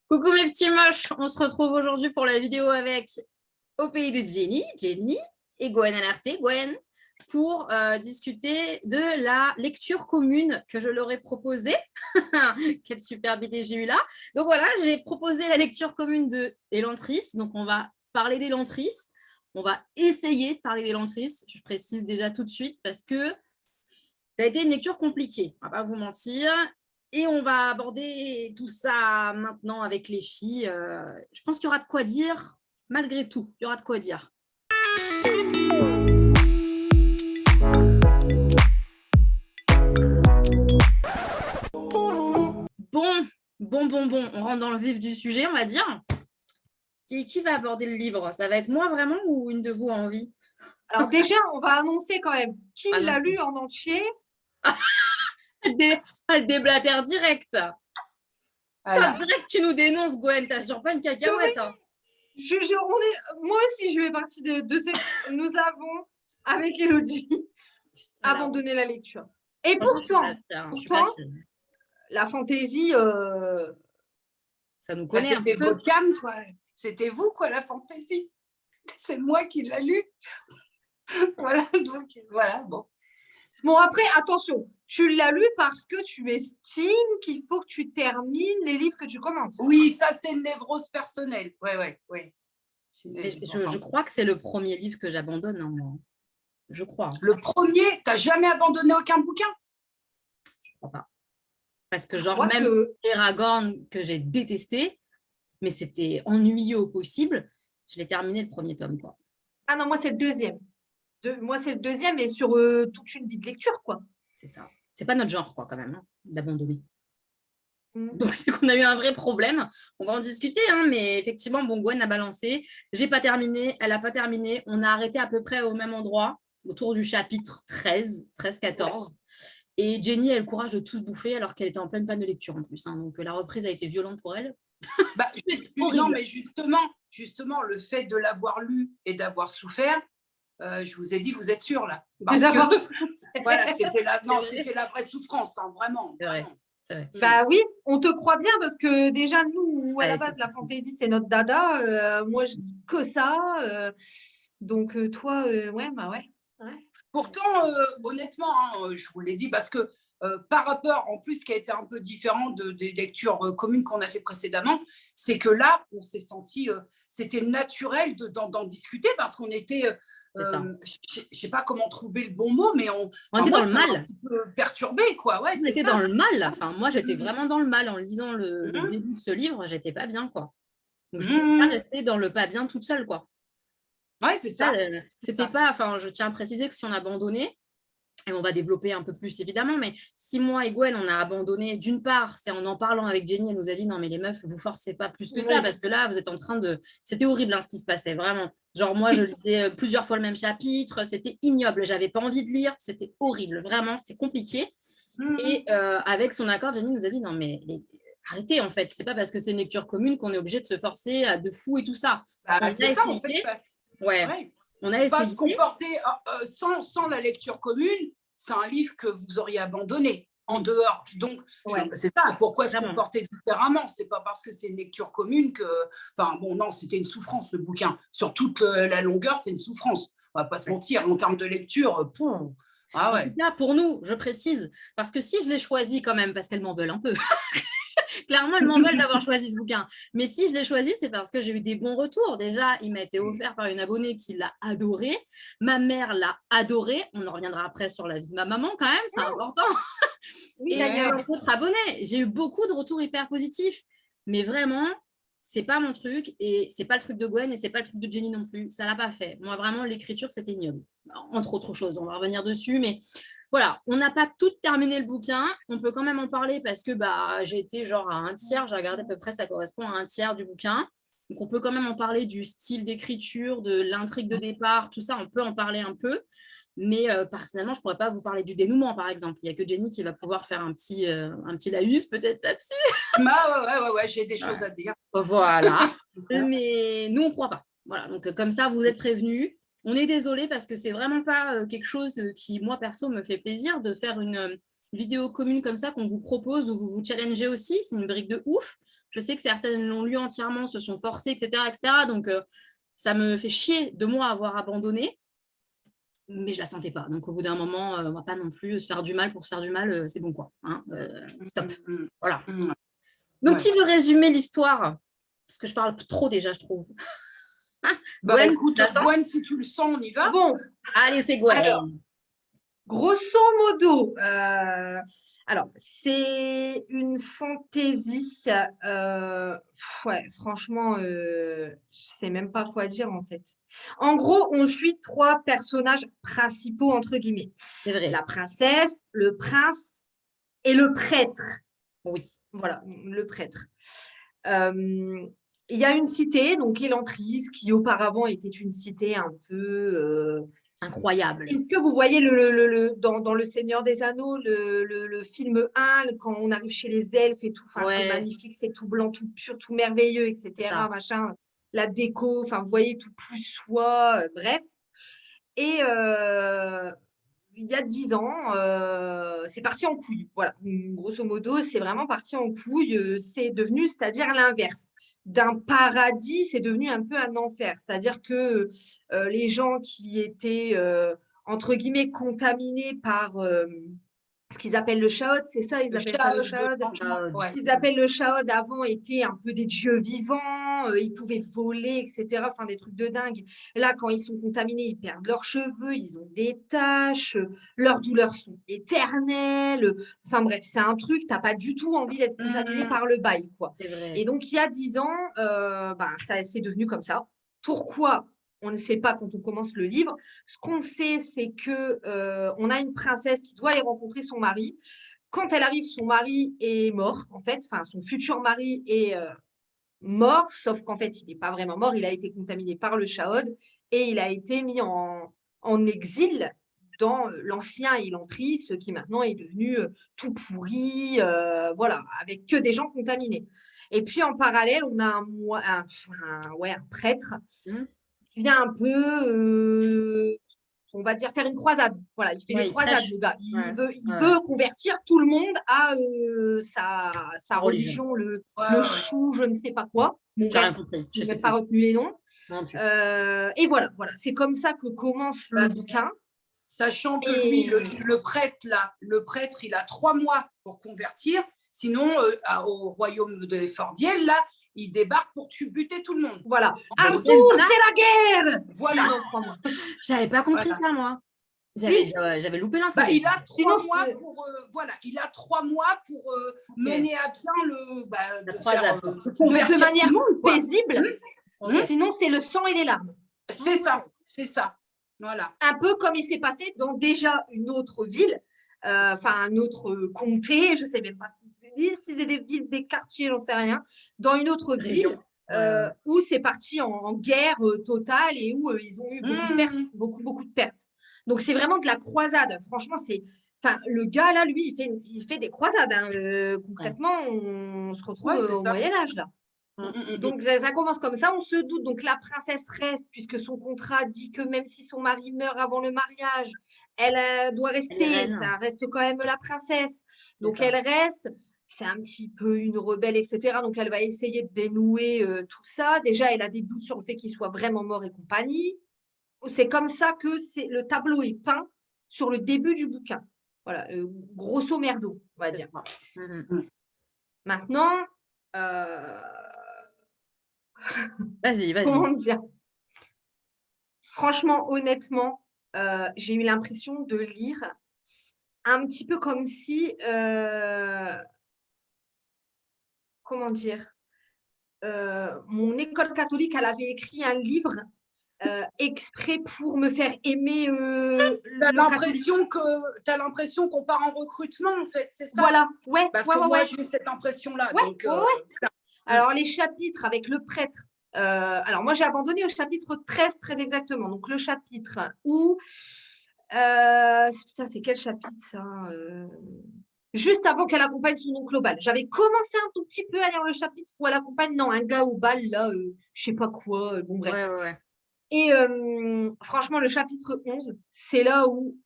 Coucou mes petits moches, on se retrouve aujourd'hui pour la vidéo avec Au pays de Jenny et Gwen Alerté, Gwen, pour discuter de la lecture commune que je leur ai proposée. Quelle superbe idée j'ai eue là. Donc voilà, j'ai proposé la lecture commune de Elantris, donc on va parler d'Elantris. On va essayer de parler d'Elantris, je précise déjà tout de suite, parce que ça a été une lecture compliquée, on ne va pas vous mentir. Et on va aborder tout ça maintenant avec les filles. Je pense qu'il y aura de quoi dire, malgré tout. Il y aura de quoi dire. Bon. On rentre dans le vif du sujet, on va dire. Qui va aborder le livre? Ça va être moi vraiment ou une de vous a envie? Alors déjà, on va annoncer quand même qui l'a lu en entier. Elle déblatère direct. Direct, tu nous dénonces, Gwen. T'assures pas une cacahuète. Hein. Moi aussi, je fais partie de ceux que nous avons, avec Elodie, abandonné la lecture. Et pourtant, la fantaisie... Ça nous connaît un C'était votre cam, quoi. C'était vous, quoi, la fantaisie. C'est moi qui l'ai lu. Voilà, donc, voilà, bon. Bon, après, attention, tu l'as lu parce que tu estimes qu'il faut que tu termines les livres que tu commences. Oui, ça, c'est une névrose personnelle. Oui. Je crois que c'est le premier livre que j'abandonne, hein, moi. Je crois. Le premier, tu n'as jamais abandonné aucun bouquin? Je crois pas. Parce que genre, même Eragon, que j'ai détesté, mais c'était ennuyeux au possible, je l'ai terminé le premier tome, quoi. Ah non, moi, c'est le deuxième. Moi, c'est le deuxième et sur toute une vie de lecture, quoi. C'est ça. C'est pas notre genre, quoi, quand même, hein, d'abandonner. Donc, c'est qu'on a eu un vrai problème. On va en discuter, hein, mais effectivement, bon, Gwen a balancé. J'ai pas terminé, elle a pas terminé. On a arrêté à peu près au même endroit, autour du chapitre 13-14. Et Jenny a eu le courage de tout se bouffer alors qu'elle était en pleine panne de lecture en plus. Hein. Donc, la reprise a été violente pour elle. Non, mais justement, le fait de l'avoir lu et d'avoir souffert, je vous ai dit, vous êtes sûrs là. Parce que, voilà, c'était la vraie souffrance, hein, vraiment. C'est vrai. C'est vrai. Bah oui, on te croit bien parce que déjà, nous, à la base, la fantaisie, c'est notre dada. Moi, je dis que ça. Donc, toi, ouais. Pourtant, honnêtement, hein, je vous l'ai dit, parce que par rapport, en plus, ce qui a été un peu différent des lectures communes qu'on a fait précédemment, c'est que là, on s'est senti, c'était naturel d'en discuter parce qu'on était, je ne sais pas comment trouver le bon mot, mais on était dans le mal. Un petit peu perturbé, quoi. Ouais, on était dans le mal. Enfin, moi, j'étais vraiment dans le mal en lisant le début de ce livre. J'étais pas bien, quoi. Donc, je ne pouvais pas rester dans le pas bien toute seule, quoi. Ouais, c'est ça. C'était pas, enfin, je tiens à préciser que si on abandonnait, et on va développer un peu plus évidemment, mais si moi et Gwen, on a abandonné, d'une part, c'est en parlant avec Jenny, elle nous a dit non mais les meufs, vous forcez pas plus que ça, parce que là, vous êtes en train de... C'était horrible hein, ce qui se passait, vraiment. Genre moi, je lisais plusieurs fois le même chapitre, c'était ignoble, j'avais pas envie de lire, c'était horrible, vraiment, c'était compliqué. Et avec son accord, Jenny nous a dit non mais... Arrêtez en fait, c'est pas parce que c'est une lecture commune qu'on est obligé de se forcer à de fou et tout ça. C'est ça en fait. Ouais. On a essayé. Pas se comporter sans la lecture commune, c'est un livre que vous auriez abandonné en dehors. Donc, c'est ça. Pourquoi se comporter différemment? C'est pas parce que c'est une lecture commune que. Enfin, bon, non, c'était une souffrance, le bouquin. Sur toute la longueur, c'est une souffrance. On va pas se mentir. En termes de lecture, ah ouais. En tout cas, pour nous, je précise, parce que si je l'ai choisi quand même, parce qu'elles m'en veulent un peu. Clairement, elles m'en veulent d'avoir choisi ce bouquin. Mais si je l'ai choisi, c'est parce que j'ai eu des bons retours. Déjà, il m'a été offert par une abonnée qui l'a adoré. Ma mère l'a adoré. On en reviendra après sur la vie de ma maman quand même, c'est important. Oui, et d'autres abonnés. J'ai eu beaucoup de retours hyper positifs. Mais vraiment, c'est pas mon truc. Et c'est pas le truc de Gwen et c'est pas le truc de Jenny non plus. Ça l'a pas fait. Moi, vraiment, l'écriture, c'était ignoble. Entre autres choses, on va revenir dessus. Mais voilà, on n'a pas tout terminé le bouquin. On peut quand même en parler parce que j'ai été genre à un tiers. J'ai regardé à peu près, ça correspond à un tiers du bouquin. Donc, on peut quand même en parler du style d'écriture, de l'intrigue de départ, tout ça. On peut en parler un peu. Mais personnellement, je ne pourrais pas vous parler du dénouement, par exemple. Il n'y a que Jenny qui va pouvoir faire un petit laïus peut-être là-dessus. Ouais, j'ai des choses à dire. Voilà. Mais nous, on ne croit pas. Voilà. Donc, comme ça, vous êtes prévenus. On est désolé parce que c'est vraiment pas quelque chose qui, moi, perso, me fait plaisir de faire une vidéo commune comme ça qu'on vous propose, où vous vous challengez aussi. C'est une brique de ouf. Je sais que certaines l'ont lu entièrement, se sont forcées, etc. Donc, ça me fait chier de moi avoir abandonné. Mais je la sentais pas. Donc, au bout d'un moment, on va pas non plus se faire du mal pour se faire du mal. C'est bon, quoi. Hein, stop. Voilà. Donc, qui veut résumer l'histoire? Parce que je parle trop déjà, je trouve. Gwen, écoute, Gwen, si tu le sens, on y va. Bon. Allez, c'est Gwen. Alors, grosso modo, alors, c'est une fantaisie. Ouais, franchement, je sais même pas quoi dire, en fait. En gros, on suit 3 personnages principaux, entre guillemets. C'est vrai. La princesse, le prince et le prêtre. Oui. Voilà, le prêtre. Il y a une cité, donc Elantris, qui auparavant était une cité un peu... incroyable. Est-ce que vous voyez dans Le Seigneur des Anneaux, le film 1, quand on arrive chez les elfes et tout, c'est magnifique, c'est tout blanc, tout pur, tout merveilleux, etc. Machin, la déco, vous voyez, tout plus soi, bref. Et il y a 10 ans, c'est parti en couille. Voilà, grosso modo, c'est vraiment parti en couille. C'est devenu, c'est-à-dire l'inverse. D'un paradis, c'est devenu un peu un enfer. C'est-à-dire que les gens qui étaient, entre guillemets, contaminés par ce qu'ils appellent le Chaod, c'est ça, ils appellent ça le Chaod. Ce qu'ils appellent le Chaod avant étaient un peu des dieux vivants, ils pouvaient voler, etc. Des trucs de dingue. Là, quand ils sont contaminés, ils perdent leurs cheveux, ils ont des taches, leurs douleurs sont éternelles. Bref, c'est un truc, tu n'as pas du tout envie d'être contaminé par le bail, quoi. C'est vrai. Et donc, il y a 10 ans, c'est devenu comme ça. Pourquoi ? On ne sait pas quand on commence le livre. Ce qu'on sait, c'est que on a une princesse qui doit aller rencontrer son mari. Quand elle arrive, son mari est mort, en fait. Son futur mari est mort, sauf qu'en fait, il n'est pas vraiment mort. Il a été contaminé par le Chaod et il a été mis en exil dans l'ancien Elantris, qui maintenant est devenu tout pourri, voilà, avec que des gens contaminés. Et puis, en parallèle, on a un prêtre qui vient un peu, on va dire, faire une croisade. Voilà, il fait des croisades, le gars. Il veut convertir tout le monde à sa religion, le chou, je ne sais pas quoi. Bon, bref, je n'ai pas retenu les noms. Et voilà, c'est comme ça que commence le bouquin. Sachant que lui, le prêtre, il a 3 mois pour convertir. Sinon, au royaume de Fordiel, là, il débarque pour buter tout le monde. Voilà. Arthur, c'est la guerre. Voilà. J'avais pas compris ça, moi. J'avais loupé l'info. Il a 3 mois pour mener à bien la croisade. De manière paisible. Sinon, c'est le sang et les larmes. C'est ça. Voilà. Un peu comme il s'est passé dans déjà une autre ville, un autre comté, je ne sais même pas si c'est des villes, des quartiers, j'en sais rien, dans une autre ville où c'est parti en guerre totale et où ils ont eu beaucoup de pertes, beaucoup de pertes. Donc, c'est vraiment de la croisade. Franchement, le gars, là, lui, il fait des croisades. Concrètement, on se retrouve au Moyen-Âge, là. Donc, ça commence comme ça, on se doute. Donc, la princesse reste, puisque son contrat dit que même si son mari meurt avant le mariage, elle doit rester. Ça reste quand même la princesse. Donc, elle reste. C'est un petit peu une rebelle, etc. Donc, elle va essayer de dénouer tout ça. Déjà, elle a des doutes sur le fait qu'il soit vraiment mort et compagnie. C'est comme ça que le tableau est peint sur le début du bouquin. Voilà, grosso merdo, on va dire. Maintenant, vas-y. Comment dire ? Franchement, honnêtement, j'ai eu l'impression de lire un petit peu comme si, comment dire, mon école catholique, elle avait écrit un livre exprès pour me faire aimer t'as l'impression qu'on part en recrutement, en fait, c'est ça? Voilà, Parce que moi, j'ai eu cette impression-là. Alors, les chapitres avec le prêtre. Alors, moi, j'ai abandonné au chapitre 13, très exactement. Donc, le chapitre où... putain, c'est quel chapitre, ça juste avant qu'elle accompagne son oncle au bal. J'avais commencé un tout petit peu à lire le chapitre où elle accompagne un gars au bal, là, je sais pas quoi. Bon, bref. Ouais. Et franchement, le chapitre 11, c'est là où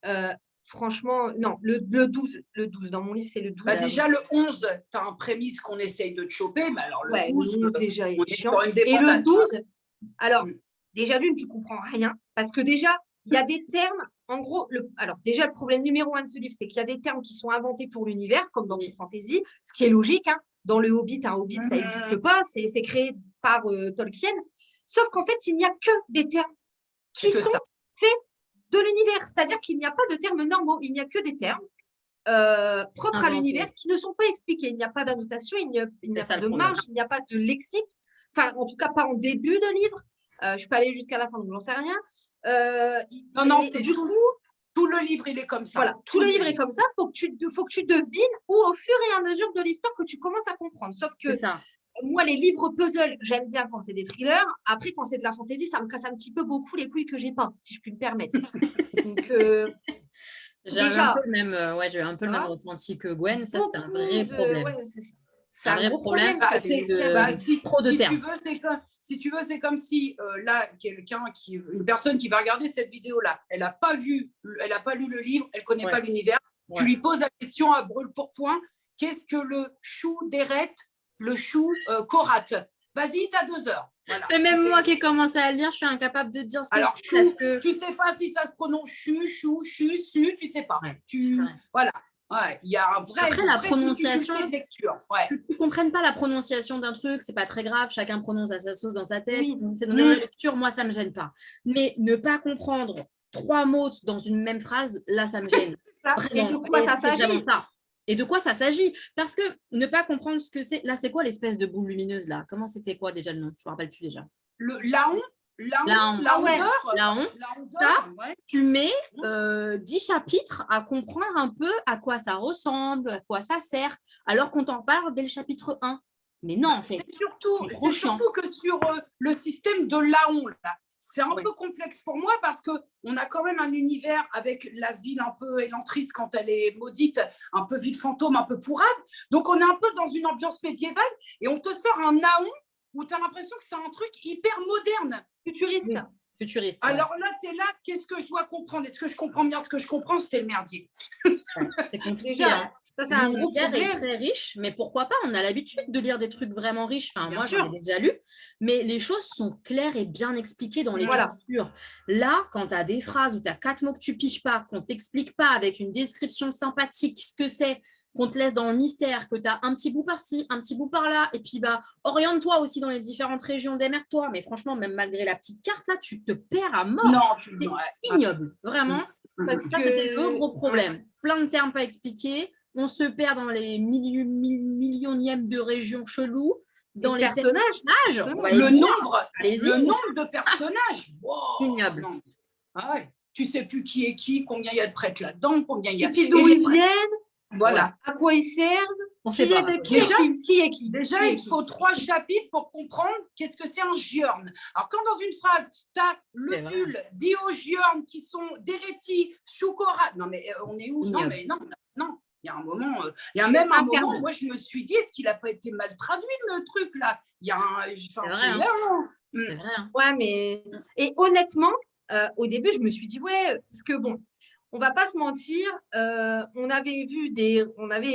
franchement, non, le 12, dans mon livre, c'est le 12. Bah, déjà, le 11, tu as un prémisse qu'on essaye de te choper, mais alors le 12, le 11 déjà, il est chiant. Et le 12, alors, déjà d'une, tu comprends rien, parce que déjà, il y a des termes, en gros, alors déjà, le problème numéro 1 de ce livre, c'est qu'il y a des termes qui sont inventés pour l'univers, comme dans toute fantasy, ce qui est logique, hein. Dans le Hobbit, un Hobbit, ça n'existe pas, c'est créé par Tolkien, sauf qu'en fait, il n'y a que des termes qui sont faits de l'univers, c'est-à-dire qu'il n'y a pas de termes normaux, il n'y a que des termes propres à l'univers qui ne sont pas expliqués. Il n'y a pas d'annotation, il n'y a pas de marge, il n'y a pas de lexique, enfin, en tout cas, pas en début de livre. Je ne suis pas allée jusqu'à la fin, donc j'en sais rien. Non, c'est du coup, tout le livre, il est comme ça. Voilà, tout le livre est comme ça. Faut que tu devines ou au fur et à mesure de l'histoire que tu commences à comprendre. Sauf que moi, les livres puzzle, j'aime bien quand c'est des thrillers. Après, quand c'est de la fantasy, ça me casse un petit peu beaucoup les couilles que j'ai pas, si je puis me permettre. Donc, j'ai un peu le même ressenti que Gwen. Ça, c'est un vrai problème. C'est un gros problème. Si tu veux, c'est comme si là, une personne qui va regarder cette vidéo-là, elle n'a pas lu le livre, elle ne connaît pas l'univers. Tu lui poses la question à brûle-pourpoint, qu'est-ce que le chou d'Eret, le chou Korat? Vas-y, tu as 2 heures. Voilà. Et même moi qui ai commencé à lire, je suis incapable de dire ce que alors, chou, tu sais pas si ça se prononce chou, su, tu sais pas. Voilà. Ouais, il y a un vrai. Après, la prononciation de lecture. Que tu ne comprennes pas la prononciation d'un truc, c'est pas très grave, chacun prononce à sa sauce dans sa tête. C'est dans la lecture, moi, ça me gêne pas. Mais ne pas comprendre 3 mots dans une même phrase, là, ça me gêne. Et de quoi ça s'agit? Et de quoi ça s'agit? Parce que ne pas comprendre ce que c'est. Là, c'est quoi l'espèce de boule lumineuse là? Comment c'était quoi déjà le nom? Je me rappelle plus déjà. La hondeur. Ça, tu mets 10 chapitres à comprendre un peu à quoi ça ressemble, à quoi ça sert, alors qu'on t'en parle dès le chapitre 1. Mais non, en fait. C'est surtout que sur le système de Laon, là, c'est un peu complexe pour moi parce qu'on a quand même un univers avec la ville un peu élantrice quand elle est maudite, un peu ville fantôme, un peu pourrave. Donc, on est un peu dans une ambiance médiévale et on te sort un Naon où tu as l'impression que c'est un truc hyper moderne. Futuriste. Alors là, tu es là, qu'est-ce que je dois comprendre? Est-ce que je comprends bien ce que je comprends? C'est le merdier. C'est compliqué. Ça, c'est un gros problème. L'univers est très riche, mais pourquoi pas? On a l'habitude de lire des trucs vraiment riches. Enfin, moi, j'en ai déjà lu. Mais les choses sont claires et bien expliquées dans l'écriture. Là, quand tu as des phrases où tu as 4 mots que tu piges pas, qu'on t'explique pas avec une description sympathique ce que c'est, qu'on te laisse dans le mystère, que tu as un petit bout par-ci, un petit bout par-là, et puis oriente-toi aussi dans les différentes régions, démerde-toi. Mais franchement, même malgré la petite carte, là, tu te perds à mort. Non, c'est ignoble, vraiment. Parce que ça, c'était le gros problème. Plein de termes pas expliqués. On se perd dans les millionièmes de régions cheloues. Dans les personnages. Le nombre de personnages. Wow. Ignoble. Tu sais plus qui est qui, combien il y a de prêtres là-dedans, combien il y a. Et puis d'où ils viennent. Voilà. À quoi ils servent? Qui est qui? Déjà, il faut 3 chapitres pour comprendre qu'est-ce que c'est un giorn. Alors, quand dans une phrase, tu as le pull, Diogiorn, qui sont Dereti, Shukora. Non, mais on est où? Non, mais non. Il y a un moment, moment, moi, je me suis dit, est-ce qu'il n'a pas été mal traduit, le truc, là? Il y a c'est vrai. Ouais, mais. Et honnêtement, au début, je me suis dit, parce que bon. On ne va pas se mentir, on avait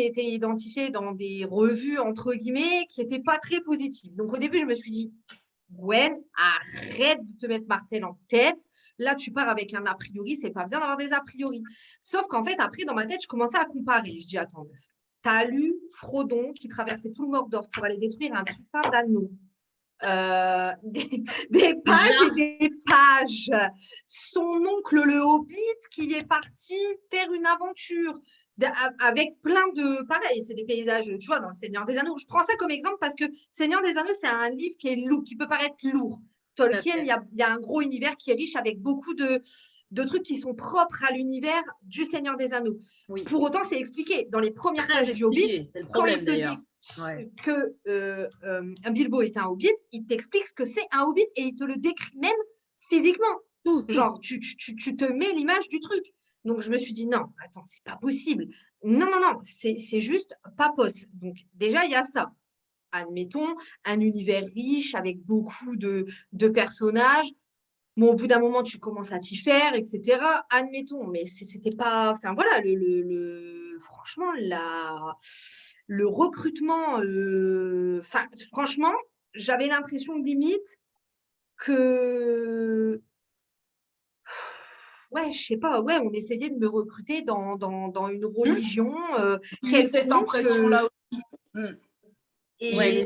été identifié dans des revues, entre guillemets, qui n'étaient pas très positives. Donc, au début, je me suis dit, Gwen, arrête de te mettre martel en tête. Là, tu pars avec un a priori, c'est pas bien d'avoir des a priori. Sauf qu'en fait, après, dans ma tête, je commençais à comparer. Je dis, attends, tu as lu Frodon qui traversait tout le Mordor pour aller détruire un putain d'anneau. Des pages et des pages. Son oncle le Hobbit qui est parti faire une aventure avec plein de pareil, c'est des paysages, tu vois, dans le Seigneur des Anneaux. Je prends ça comme exemple parce que Seigneur des Anneaux, c'est un livre qui est lourd, qui peut paraître lourd. Tolkien, il y a un gros univers qui est riche avec beaucoup de trucs qui sont propres à l'univers du Seigneur des Anneaux. Pour autant, c'est expliqué dans les premières pages du Hobbit. C'est le problème, quand il te dit que un Bilbo est un hobbit, il t'explique ce que c'est un hobbit et il te le décrit même physiquement. Genre, tu te mets l'image du truc. Donc, je me suis dit, non, attends, c'est pas possible. Non, c'est juste papos. Donc, déjà, il y a ça. Admettons, un univers riche avec beaucoup de personnages. Bon, au bout d'un moment, tu commences à t'y faire, etc. Admettons, mais c'était pas. Enfin, voilà, franchement, le recrutement. Enfin, franchement, j'avais l'impression limite que. Ouais, je sais pas, ouais, on essayait de me recruter dans une religion J'ai eu cette quelconque. impression-là aussi. Ouais, Et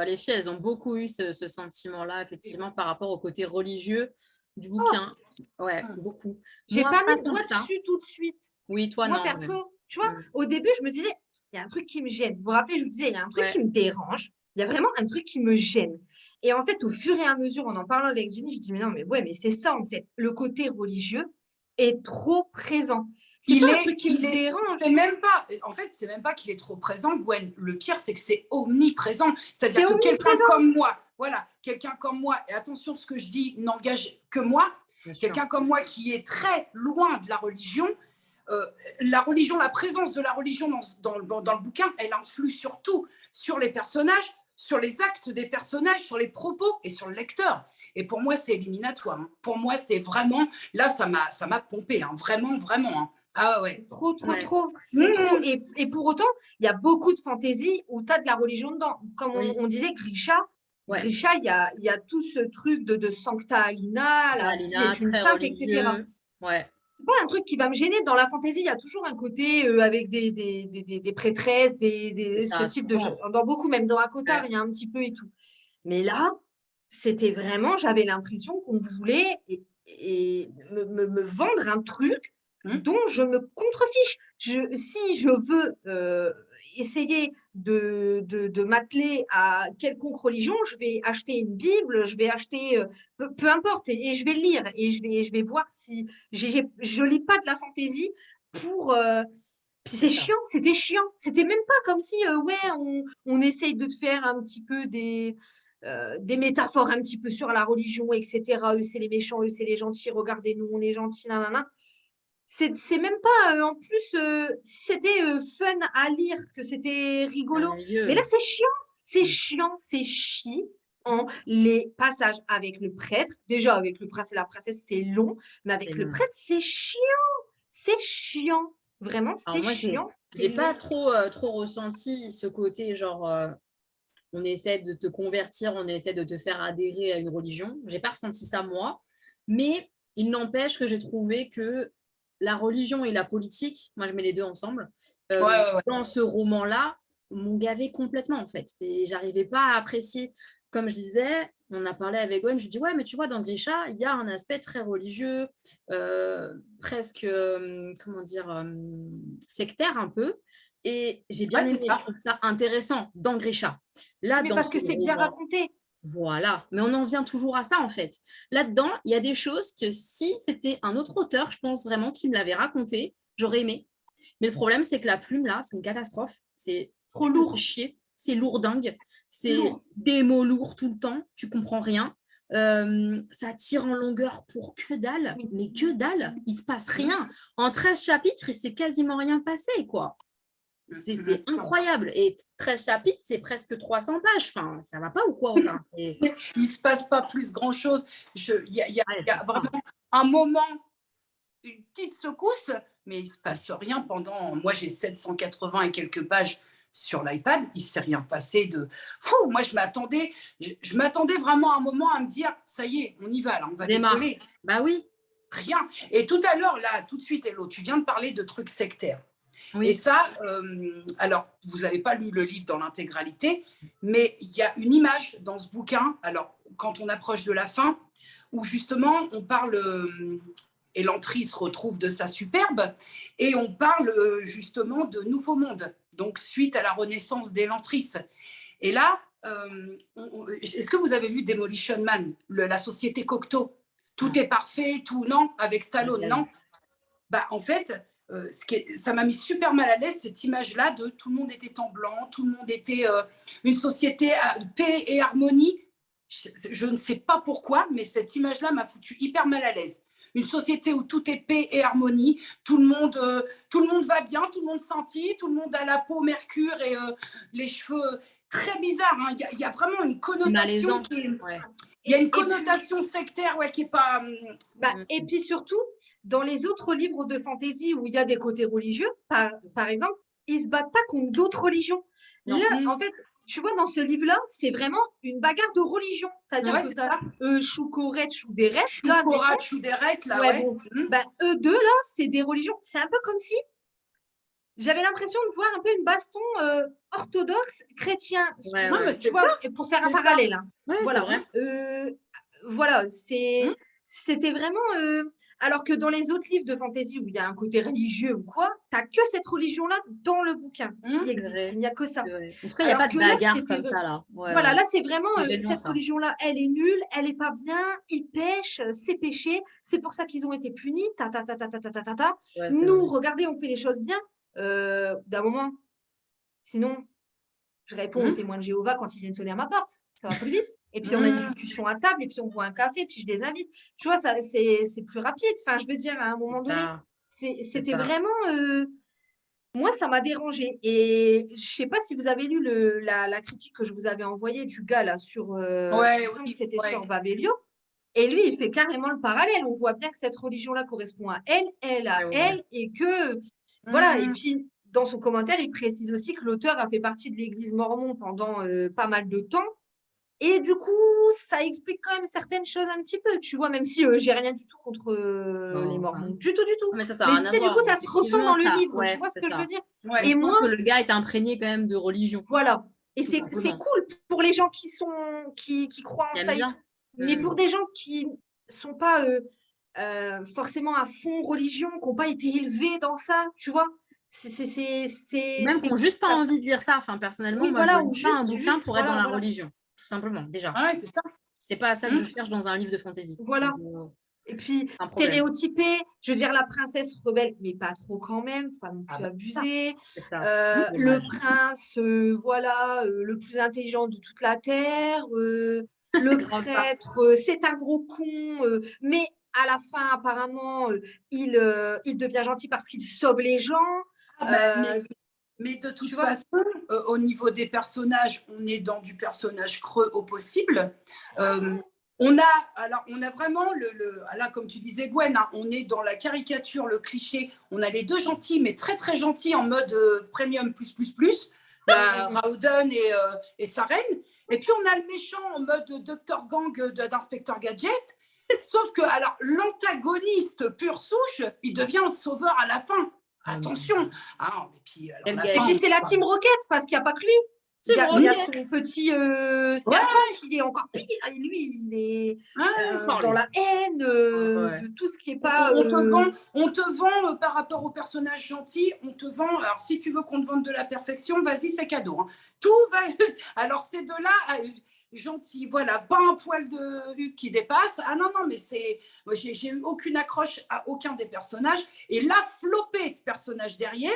les filles, elles ont beaucoup eu ce sentiment-là, effectivement, par rapport au côté religieux du bouquin. Ouais, beaucoup. j'ai Moi, pas mis pas le tant doigt que ça. dessus tout de suite. Oui, toi, Moi, non. perso, tu vois, Mm. au début, je me disais, il y a un truc qui me gêne. Vous vous rappelez, je vous disais, il y a un truc Ouais. qui me dérange. Il y a vraiment un truc qui me gêne. Et en fait, au fur et à mesure, en parlant avec Jenny, je dis, mais non, mais ouais, mais c'est ça, en fait. Le côté religieux est trop présent. C'est pas un truc qui me dérange. C'est même pas, en fait, c'est même pas qu'il est trop présent, Gwen. Le pire, c'est que c'est omniprésent. C'est-à-dire que quelqu'un comme moi, voilà, quelqu'un comme moi, et attention, ce que je dis n'engage que moi, quelqu'un comme moi qui est très loin de la religion, la présence de la religion dans le bouquin, elle influe surtout sur les personnages, sur les actes des personnages, sur les propos et sur le lecteur. Et pour moi, c'est éliminatoire. Hein. Pour moi, c'est vraiment, là, ça m'a pompé, hein. Vraiment, vraiment. Hein. Ah ouais. Trop. C'est trop. Et pour autant, il y a beaucoup de fantasy où tu as de la religion dedans. Comme on disait, Grisha, il y a tout ce truc de Sancta Alina, la fille est une sainte, etc. Ouais. C'est pas un truc qui va me gêner. Dans la fantaisie, il y a toujours un côté avec des prêtresses, ce type de choses. Dans beaucoup, même dans Akotar, il y a un petit peu et tout. Mais là, c'était vraiment, j'avais l'impression qu'on voulait me vendre un truc dont je me contrefiche. Si je veux essayer de m'atteler à quelconque religion, je vais acheter une Bible, je vais acheter, peu importe, et je vais le lire, et je vais voir si je lis pas de la fantaisie pour... c'était chiant. C'était même pas comme si, on essaye de te faire un petit peu des métaphores un petit peu sur la religion, etc. Eux, c'est les méchants, eux, c'est les gentils. Regardez, nous, on est gentils, nanana. C'est même pas, en plus, c'était fun à lire, que c'était rigolo. Mais là, c'est chiant. C'est chiant. Les passages avec le prêtre, déjà avec le prince et la princesse, c'est long, mais avec le prêtre, c'est chiant. C'est chiant. Vraiment, c'est chiant. J'ai pas trop ressenti ce côté genre on essaie de te convertir, on essaie de te faire adhérer à une religion. J'ai pas ressenti ça moi, mais il n'empêche que j'ai trouvé que la religion et la politique, moi je mets les deux ensemble, dans ce roman-là, m'ont gavé complètement en fait. Et j'arrivais pas à apprécier. Comme je disais, on a parlé avec Gwen, je dis ouais, mais tu vois, dans Grisha, il y a un aspect très religieux, presque, comment dire, sectaire un peu. Et j'ai bien aimé, je trouve ça intéressant dans Grisha. Là, mais parce que c'est bien raconté. Voilà, mais on en vient toujours à ça en fait. Là-dedans, il y a des choses que si c'était un autre auteur, je pense vraiment qu'il me l'avait raconté, j'aurais aimé. Mais le problème, c'est que la plume, là, c'est une catastrophe. C'est trop lourd. Chier. C'est lourdingue. C'est des mots lourds tout le temps. Tu comprends rien. Ça tire en longueur pour que dalle. Mais que dalle. Il se passe rien. En 13 chapitres, il s'est quasiment rien passé, quoi. C'est incroyable. Et 13 chapitres, c'est presque 300 pages. Enfin, ça va pas ou quoi enfin, il ne se passe pas plus grand-chose. Il y a vraiment un moment, une petite secousse, mais il ne se passe rien pendant... Moi, j'ai 780 et quelques pages sur l'iPad. Il ne s'est rien passé de... Fou, moi, je m'attendais vraiment à un moment à me dire, ça y est, on y va, là, on va décoller. Bah oui. Rien. Et tout à l'heure, là, tout de suite, Hello, tu viens de parler de trucs sectaires. Oui. Et ça, alors, vous n'avez pas lu le livre dans l'intégralité, mais il y a une image dans ce bouquin, alors, quand on approche de la fin, où justement, on parle, Elantris se retrouve de sa superbe, et on parle justement de Nouveau Monde, donc suite à la renaissance d'Elantris. Et là, est-ce que vous avez vu Demolition Man, la société Cocteau? Tout est parfait, tout, non? Avec Stallone, non? Bah, en fait... ça m'a mis super mal à l'aise cette image-là de tout le monde était en blanc, tout le monde était une société de paix et harmonie. Je ne sais pas pourquoi, mais cette image-là m'a foutu hyper mal à l'aise. Une société où tout est paix et harmonie, tout le monde va bien, tout le monde sentit, tout le monde a la peau mercure et les cheveux très bizarres. Hein. Il y a vraiment une connotation qui est... Il y a une connotation sectaire qui n'est pas… Et puis surtout, dans les autres livres de fantasy où il y a des côtés religieux, par exemple, ils ne se battent pas contre d'autres religions. Non. Là, en fait, tu vois, dans ce livre-là, c'est vraiment une bagarre de religion. C'est-à-dire que tu as Choukoret, Chouderet. Choukorat, Chouderet, là, bon, eux deux, là, c'est des religions. C'est un peu comme si j'avais l'impression de voir un peu une baston orthodoxe chrétien. Tu vois, pour faire un parallèle. Hein. Ouais, voilà, voilà, c'était vraiment… alors que dans les autres livres de fantasy où il y a un côté religieux ou quoi, tu n'as que cette religion-là dans le bouquin qui existe. Il n'y a que ça. En tout cas, il n'y a pas de bagarre comme ça, là. Voilà, là, c'est vraiment cette religion-là, elle est nulle, elle n'est pas bien, ils pêchent, c'est péché, c'est pour ça qu'ils ont été punis, Nous, regardez, on fait les choses bien. D'un moment, sinon, je réponds aux témoins de Jéhovah quand ils viennent sonner à ma porte. Ça va plus vite. Et puis, on a une discussion à table, et puis on boit un café, puis je les invite. Tu vois, c'est plus rapide. Enfin, je veux dire, à un moment donné, c'était vraiment… moi, ça m'a dérangée. Et je ne sais pas si vous avez lu la critique que je vous avais envoyée du gars, là, sur… c'était sur Babelio. Et lui, il fait carrément le parallèle. On voit bien que cette religion-là correspond à elle, elle, et que… Voilà. Et puis, dans son commentaire, il précise aussi que l'auteur a fait partie de l'église mormon pendant pas mal de temps. Et du coup, ça explique quand même certaines choses un petit peu, tu vois, même si j'ai rien du tout contre les Mormons. Du tout. Mais ça, tu sais, du coup, ça se ressent dans le livre, tu vois ce que je veux dire. Et moi, que le gars est imprégné quand même de religion. Voilà. Et c'est cool pour les gens qui croient en ça et tout. Mais pour des gens qui sont pas forcément à fond religion, qui n'ont pas été élevés dans ça, tu vois. Même qui n'ont juste pas envie de lire ça. Enfin, personnellement, moi, je ne lis pas un bouquin pour être dans la religion. Tout simplement, déjà. C'est ça. C'est pas ça que je cherche dans un livre de fantasy. Voilà. Et puis, stéréotypé, je veux dire, la princesse rebelle, mais pas trop quand même, faut pas non plus abuser. Le prince, le plus intelligent de toute la Terre. Le prêtre, c'est un gros con, mais à la fin, apparemment, il devient gentil parce qu'il sauve les gens. Mais de toute façon, au niveau des personnages, on est dans du personnage creux au possible. On a vraiment là, comme tu disais, Gwen, on est dans la caricature, le cliché. On a les deux gentils, mais très très gentils en mode premium plus, Rauden et sa reine. Et puis on a le méchant en mode Dr Gang d'inspecteur Gadget. Sauf que alors l'antagoniste pure souche, il devient un sauveur à la fin. Attention. Et puis c'est la Team Rocket parce qu'il n'y a pas que lui. Il y a son petit serpent qui est encore pire. Et lui, il est dans la haine de tout ce qui n'est pas… On te vend par rapport au personnage gentil, on te vend… Alors, si tu veux qu'on te vende de la perfection, vas-y, c'est cadeau. Hein. Tout va… Alors, ces deux-là… gentil, voilà, pas un poil de Hugues qui dépasse. Non, mais j'ai eu aucune accroche à aucun des personnages. Et la flopée de personnages derrière,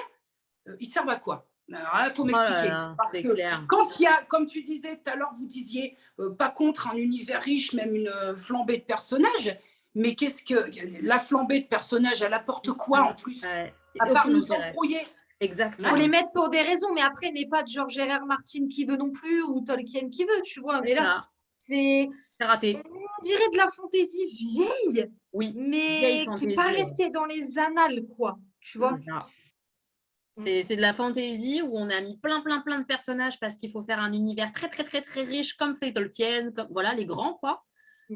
ils servent à quoi? Alors là, il faut m'expliquer. Parce que clair. Quand il y a, comme tu disais tout à l'heure, vous disiez, pas contre un univers riche, même une flambée de personnages, mais qu'est-ce que la flambée de personnages, elle apporte quoi en plus à part nous embrouiller? Exactement. Pour les mettre pour des raisons, mais après, n'est pas de George R.R. Martin qui veut non plus ou Tolkien qui veut, tu vois. Mais là, c'est raté. On dirait de la fantaisie vieille, mais qui n'est pas restée dans les annales, quoi. Tu vois. C'est de la fantaisie où on a mis plein de personnages parce qu'il faut faire un univers très, très, très, très riche comme fait Tolkien, comme, voilà, les grands, quoi.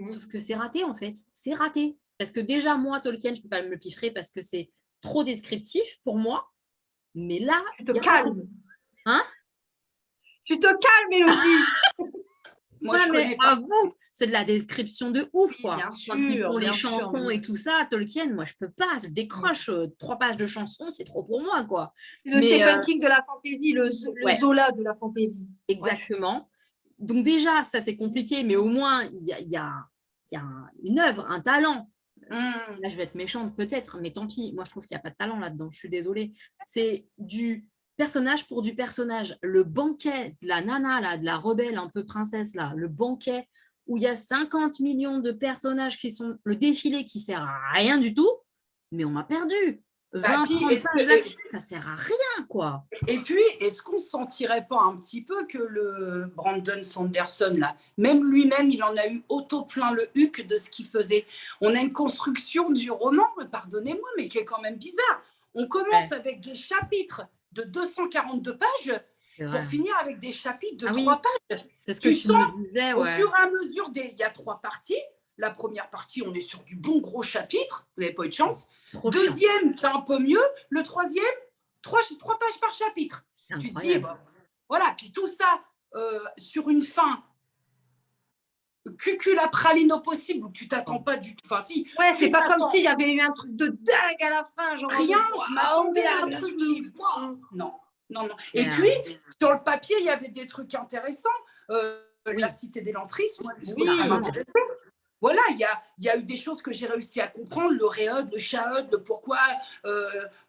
Sauf que c'est raté, en fait. C'est raté. Parce que déjà, moi, Tolkien, je ne peux pas me le piffrer parce que c'est trop descriptif pour moi. Mais là… Tu te calmes. Hein? Tu te calmes, Mélodie. Moi, je connais pas. Vous, c'est de la description de ouf, quoi. Bien sûr, quand ils font les chansons et tout ça, Tolkien, moi, je peux pas. Je décroche 3 pages de chansons, c'est trop pour moi, quoi. Le Stephen King de la fantaisie, le Zola de la fantaisie. Exactement. Donc déjà, ça, c'est compliqué, mais au moins, il y a une œuvre, un talent. Là, je vais être méchante peut-être, mais tant pis. Moi, je trouve qu'il n'y a pas de talent là-dedans. Je suis désolée. C'est du personnage pour du personnage. Le banquet de la nana, là, de la rebelle un peu princesse, là, le banquet où il y a 50 millions de personnages qui sont… Le défilé qui sert à rien du tout, mais on m'a perdu. 20, 30 pages là-dessus, ça sert à rien, quoi. Et puis, est-ce qu'on ne sentirait pas un petit peu que le Brandon Sanderson, là, même lui-même, il en a eu auto plein le huc de ce qu'il faisait. On a une construction du roman, pardonnez-moi, mais qui est quand même bizarre. On commence avec des chapitres de 242 pages pour finir avec des chapitres de 3 pages. C'est ce que tu me disais, au fur et à mesure, il y a 3 parties. La première partie, on est sur du bon gros chapitre. Vous n'avez pas eu de chance. Deuxième, c'est un peu mieux. Le troisième, 3 pages par chapitre. Tu te dis, voilà. Puis tout ça sur une fin cuculapraline au possible où tu t'attends pas du tout. Enfin, si. Ouais, c'est pas comme s'il y avait eu un truc de dingue à la fin. Genre rien, je m'attendais à un truc qui... Non. Et puis, sur le papier, il y avait des trucs intéressants. La cité d'Elantris, moi, ça m'intéressait. Voilà, il y a eu des choses que j'ai réussi à comprendre, le Réod, le Chaod, le pourquoi,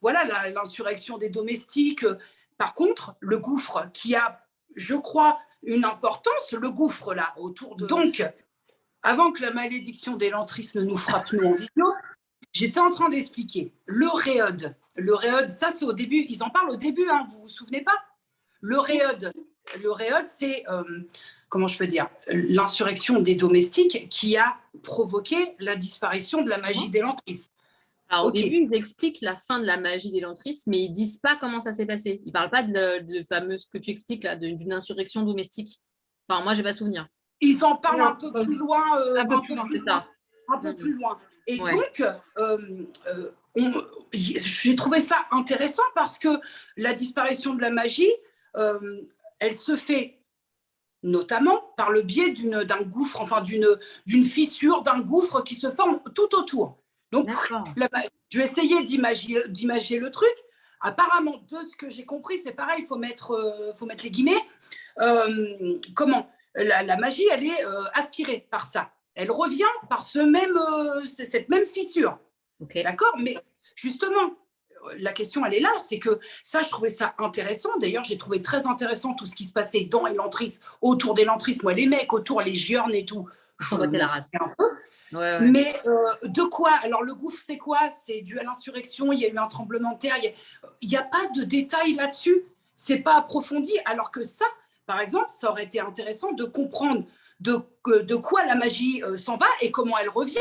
voilà, l'insurrection des domestiques. Par contre, le gouffre qui a, je crois, une importance, le gouffre là, autour de... Donc, avant que la malédiction d'Elantris ne nous frappe, nous, en visio, j'étais en train d'expliquer. Le Réod, ça c'est au début, ils en parlent au début, hein, vous vous souvenez pas? Le Réod, c'est... comment je peux dire, l'insurrection des domestiques qui a provoqué la disparition de la magie d'Elantris. Alors, au début, ils expliquent la fin de la magie d'Elantris, mais ils ne disent pas comment ça s'est passé. Ils ne parlent pas de fameuse que tu expliques, là, d'une insurrection domestique. Enfin, moi, je n'ai pas souvenir. Ils en parlent un peu plus loin. Un peu plus loin. Et donc, j'ai trouvé ça intéressant parce que la disparition de la magie, elle se fait notamment par le biais d'un gouffre, enfin d'une fissure, d'un gouffre qui se forme tout autour. Donc, je vais essayer d'imager le truc. Apparemment, de ce que j'ai compris, c'est pareil, il faut mettre les guillemets. La magie, elle est aspirée par ça. Elle revient par cette même fissure. D'accord? Mais justement, la question, elle est là, c'est que ça, je trouvais ça intéressant. D'ailleurs, j'ai trouvé très intéressant tout ce qui se passait dans Elantris, autour d'Elantris. Moi, les mecs autour, les giornes et tout, je m'en foutais un peu. Mais de quoi? Alors, le gouffre, c'est quoi? C'est dû à l'insurrection, il y a eu un tremblement de terre. Il n'y a pas de détails là-dessus. C'est pas approfondi. Alors que ça, par exemple, ça aurait été intéressant de comprendre de quoi la magie s'en va et comment elle revient.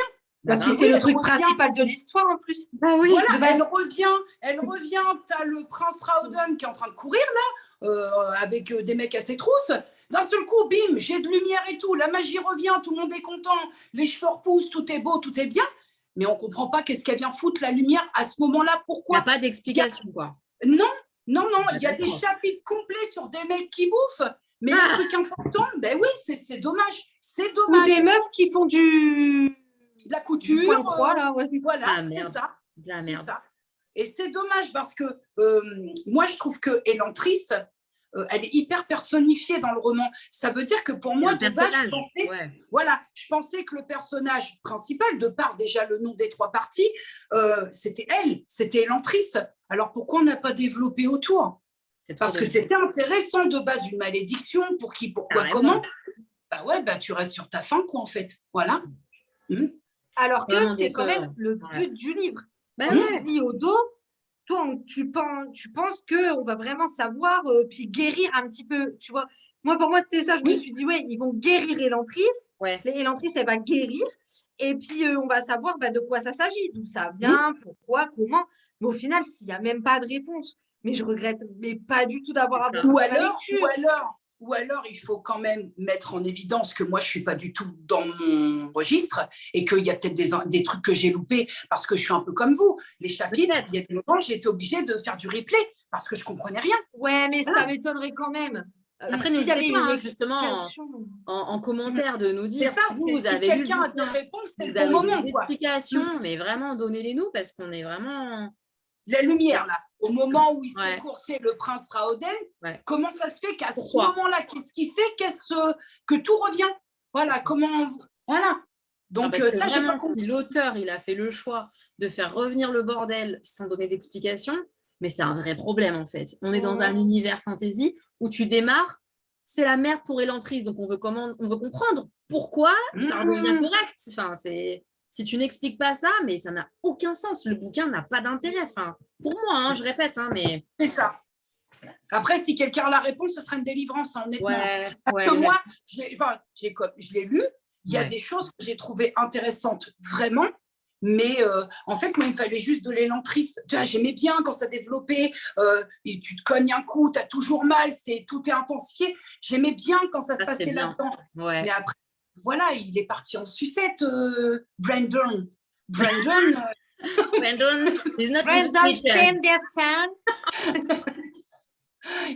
Parce que c'est le truc principal de l'histoire en plus. Voilà, elle revient. Tu as le prince Raoden qui est en train de courir là, avec des mecs à ses trousses. D'un seul coup, bim, j'ai de lumière et tout. La magie revient, tout le monde est content. Les cheveux repoussent, tout est beau, tout est bien. Mais on ne comprend pas qu'est-ce qu'elle vient foutre la lumière à ce moment-là. Pourquoi? Il n'y a pas d'explication, quoi. Non. Il y a des chapitres complets sur des mecs qui bouffent. Mais le truc important, ben oui, c'est dommage. C'est dommage. Ou des meufs qui font de la couture, voilà, c'est ça. La merde. Ça. Et c'est dommage parce que moi, je trouve que Elantris, elle est hyper personnifiée dans le roman. Ça veut dire que pour moi, de base, je pensais que le personnage principal, de par déjà le nom des 3 parties, c'était elle, c'était Elantris. Alors pourquoi on n'a pas développé autour? Parce que c'était intéressant de base, une malédiction, pour qui, pourquoi, comment. Tu restes sur ta fin, quoi, en fait. Voilà. Alors que c'est quand même le but du livre. On se lit au dos, toi, tu penses qu'on va vraiment savoir, puis guérir un petit peu, tu vois. Moi, pour moi, c'était ça. Je me suis dit, ils vont guérir Elantris. Elantris, elle va guérir. Et puis, on va savoir de quoi ça s'agit, d'où ça vient, pourquoi, comment. Mais au final, s'il n'y a même pas de réponse, mais je regrette, mais pas du tout d'avoir abordé la lecture. Ou alors, il faut quand même mettre en évidence que moi, je ne suis pas du tout dans mon registre et qu'il y a peut-être des trucs que j'ai loupés parce que je suis un peu comme vous. Les chapitres, il y a des moments, j'ai été obligée de faire du replay parce que je ne comprenais rien. Ouais, mais ça m'étonnerait quand même. Après, n'hésitez pas, justement, en commentaire de nous dire si vous avez lu quelqu'un a des réponses, c'est le bon moment. Des explications, mais vraiment, donnez-les-nous parce qu'on est vraiment... La lumière, là, au moment où il se fait courser le prince Raoden, comment ça se fait qu'à ce moment-là, qu'est-ce qui fait que tout revient? Voilà, comment... Voilà. Donc, ça, j'ai pas compris. Si l'auteur, il a fait le choix de faire revenir le bordel sans donner d'explication, mais c'est un vrai problème, en fait. On est dans un univers fantasy où tu démarres, c'est la merde pour Elantris, donc on veut comprendre pourquoi ça redevient correct. Enfin, c'est... Si tu n'expliques pas ça, mais ça n'a aucun sens. Le bouquin n'a pas d'intérêt. Enfin, pour moi, hein, je répète, hein, mais… C'est ça. Après, si quelqu'un a la réponse, ce sera une délivrance, hein, honnêtement. Ouais, que moi, je l'ai lu. Il y a Ouais. des choses que j'ai trouvées intéressantes, vraiment. Mais en fait, moi, il me fallait juste de l'élan triste. Tu vois, j'aimais bien quand ça développait, et tu te cognes un coup, tu as toujours mal, tout est intensifié. J'aimais bien quand ça se Ça, c'est passait bien. là-dedans. Ouais. Mais après, voilà, il est parti en sucette, Brandon. Brandon, Brandon, he's not Brandon music teacher. Sanderson.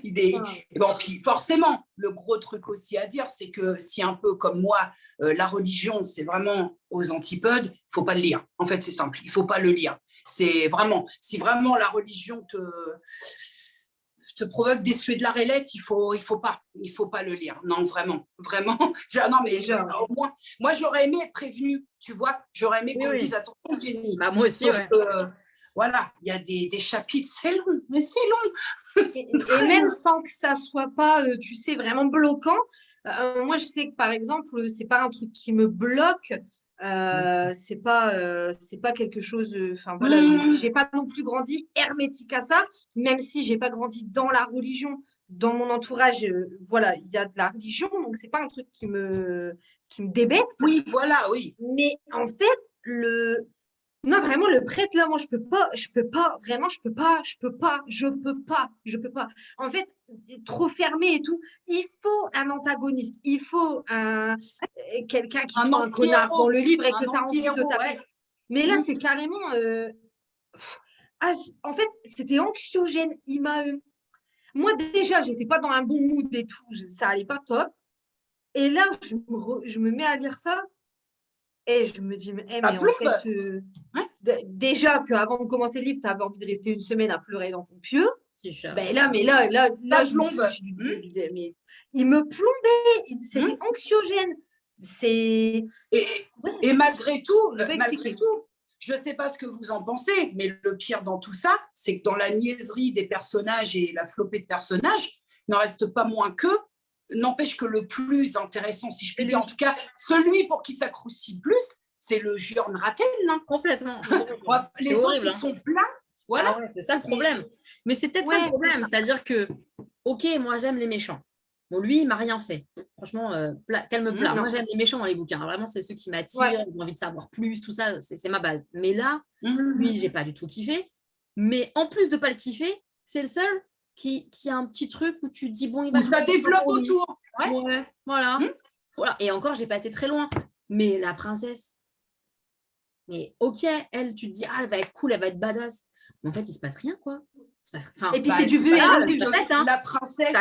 il est… Bon, puis forcément, le gros truc aussi à dire, c'est que si un peu comme moi, la religion, c'est vraiment aux antipodes, il ne faut pas le lire. En fait, c'est simple, il ne faut pas le lire. C'est vraiment, si vraiment la religion te provoque des suées de la railette, il faut pas le lire. Non, vraiment. Non, mais au moins, moi, j'aurais aimé être prévenue, tu vois. J'aurais aimé qu'on me dise, attention, Jenny. Bah, moi aussi, Sauf que, voilà, il y a des chapitres, c'est long, mais c'est long. Et même sans que ça soit pas, tu sais, vraiment bloquant. Moi, je sais que par exemple, c'est pas un truc qui me bloque. C'est pas quelque chose. Enfin voilà, j'ai pas non plus grandi hermétique à ça, même si j'ai pas grandi dans la religion. Dans mon entourage, voilà, il y a de la religion, donc c'est pas un truc qui me débecte. Oui, voilà, oui. Mais en fait, non, vraiment, le prêtre, là, moi, je peux pas, vraiment, je peux pas. En fait, trop fermé et tout. Il faut un antagoniste. Il faut quelqu'un qui soit un connard dans le livre et que tu as envie de taper. Ouais. Mais là, c'est carrément… en fait, c'était anxiogène. Moi, déjà, j'étais pas dans un bon mood et tout. Ça allait pas top. Et là, je me mets à lire ça. Et je me dis, mais en fait, déjà qu'avant de commencer le livre, tu avais envie de rester une semaine à pleurer dans ton pieu. Ben là, je plombe. Mais il me plombait, c'était anxiogène. Et malgré tout, je ne sais pas ce que vous en pensez, mais le pire dans tout ça, c'est que dans la niaiserie des personnages et la flopée de personnages, il n'en reste pas moins que… N'empêche que le plus intéressant, si je puis dire, en tout cas, celui pour qui ça croustille plus, c'est le Jörn Rattel. Hein. Complètement. Les autres, ils sont pleins. Voilà. Ah ouais, c'est ça le problème. Mais c'est peut-être ça le problème. C'est-à-dire que, ok, moi, j'aime les méchants. Bon, lui, il m'a rien fait. Franchement, calme plat. Moi, j'aime les méchants dans les bouquins. Vraiment, c'est ceux qui m'attirent. J'ai envie de savoir plus, tout ça. C'est ma base. Mais là, lui, j'ai pas du tout kiffé. Mais en plus de pas le kiffer, c'est le seul qui a un petit truc où tu te dis, bon, il va… Ça développe autour. Ouais, voilà. Voilà. Et encore, j'ai pas été très loin. Mais la princesse, mais ok, elle, tu te dis, elle va être cool, elle va être badass. Mais en fait, il se passe rien, quoi. Et puis, c'est du vu et revu. La princesse,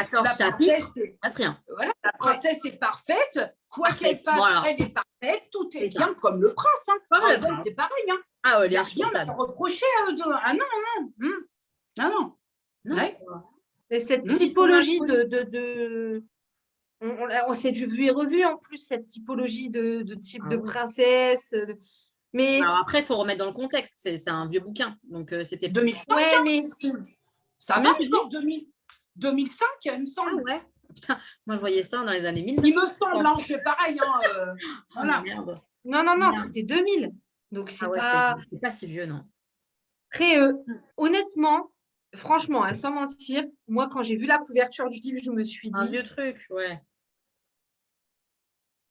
il passe rien. Voilà, la princesse est parfaite. Quoi qu'elle fasse, elle est parfaite. Tout est bien comme le prince. Hein. Comme le prince, c'est pareil. Hein. Ah ouais, il n'y a rien à reprocher. Ah non. Ouais. Et cette typologie on s'est du vu et revu en plus, cette typologie de type de princesse. Mais… Alors après, il faut remettre dans le contexte. C'est un vieux bouquin. Donc, c'était 2005. Ouais, mais… Ça va encore 2005, il me semble. Ah ouais. Putain, moi, je voyais ça dans les années 1900. Il me semble, hein, je fais pareil. Hein, voilà. Merde. Non, c'était 2000. Donc, c'est c'est pas si vieux, non. Après, honnêtement, franchement, sans mentir, moi, quand j'ai vu la couverture du livre, je me suis dit… Un vieux truc, ouais.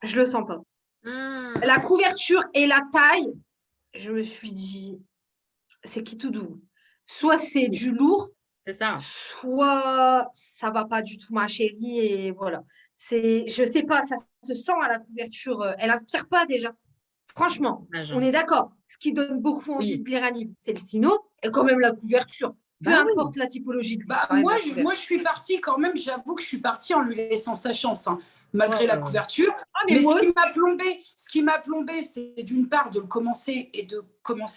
Je le sens pas. La couverture et la taille, je me suis dit, c'est qui tout doux. Soit c'est du lourd, c'est ça. Soit ça va pas du tout, ma chérie, et voilà. Je sais pas, ça se sent à la couverture. Elle inspire pas déjà. Franchement, on est d'accord. Ce qui donne beaucoup envie de lire un livre, c'est le sino et quand même la couverture. Peu importe la typologie de moi, je suis partie quand même, j'avoue que je suis partie en lui laissant sa chance, hein, malgré la couverture. Mais ce qui m'a plombé, c'est d'une part de le commencer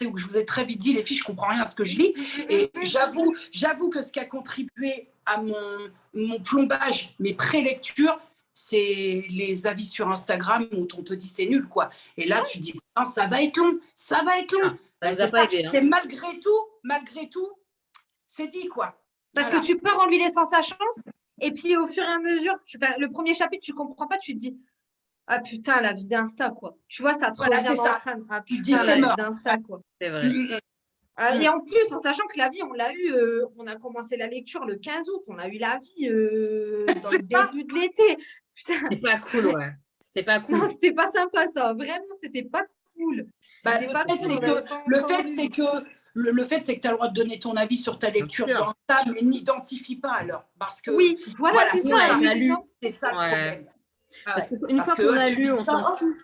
où je vous ai très vite dit, les filles, je comprends rien à ce que je lis. Et j'avoue que ce qui a contribué à mon plombage, mes prélectures, c'est les avis sur Instagram où on te dit c'est nul, quoi. Et là, tu dis, ça va être long. C'est malgré tout, c'est dit, quoi. Parce que tu pars en lui laissant sa chance, et puis au fur et à mesure, le premier chapitre, tu ne comprends pas, tu te dis, Ah putain, la vie d'Insta, quoi. Tu vois, ça te Voilà, revient c'est dans ça. la crâne. Ah Tu dis putain, c'est la vie mort. d'Insta, quoi. C'est vrai. Et en plus, en sachant que la vie, on l'a eu, on a commencé la lecture le 15 août, on a eu la vie dans le C'est ça. début de l'été. Putain. C'était pas cool, ouais. C'était pas cool. Non, c'était pas sympa, ça. Vraiment, c'était pas cool. Bah, C'était pas cool. le fait, c'est que le fait, c'est que tu as le droit de donner ton avis sur ta lecture d'Insta, mais n'identifie pas alors. Parce que oui, voilà, c'est ça. C'est ça le problème. Parce qu'une fois qu'on a lu, on s'en fout.